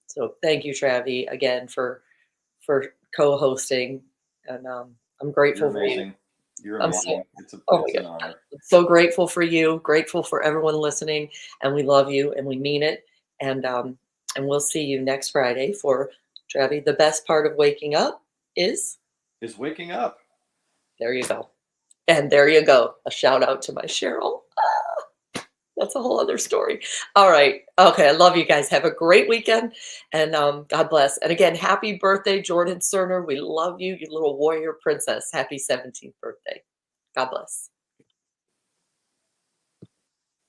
So thank you, Travi, again for co-hosting. And I'm grateful You're for you. amazing. You're I'm so, amazing. It's oh my an God, honor. so grateful for you, grateful for everyone listening, and we love you and we mean it. And we'll see you next Friday for Travi. The best part of waking up is Waking up. there you go. And there you go. A shout out to my Cheryl. That's a whole other story. All right. Okay. I love you guys. Have a great weekend and God bless. And again, happy birthday, Jordan Cerner. We love you, you little warrior princess. Happy 17th birthday. God bless.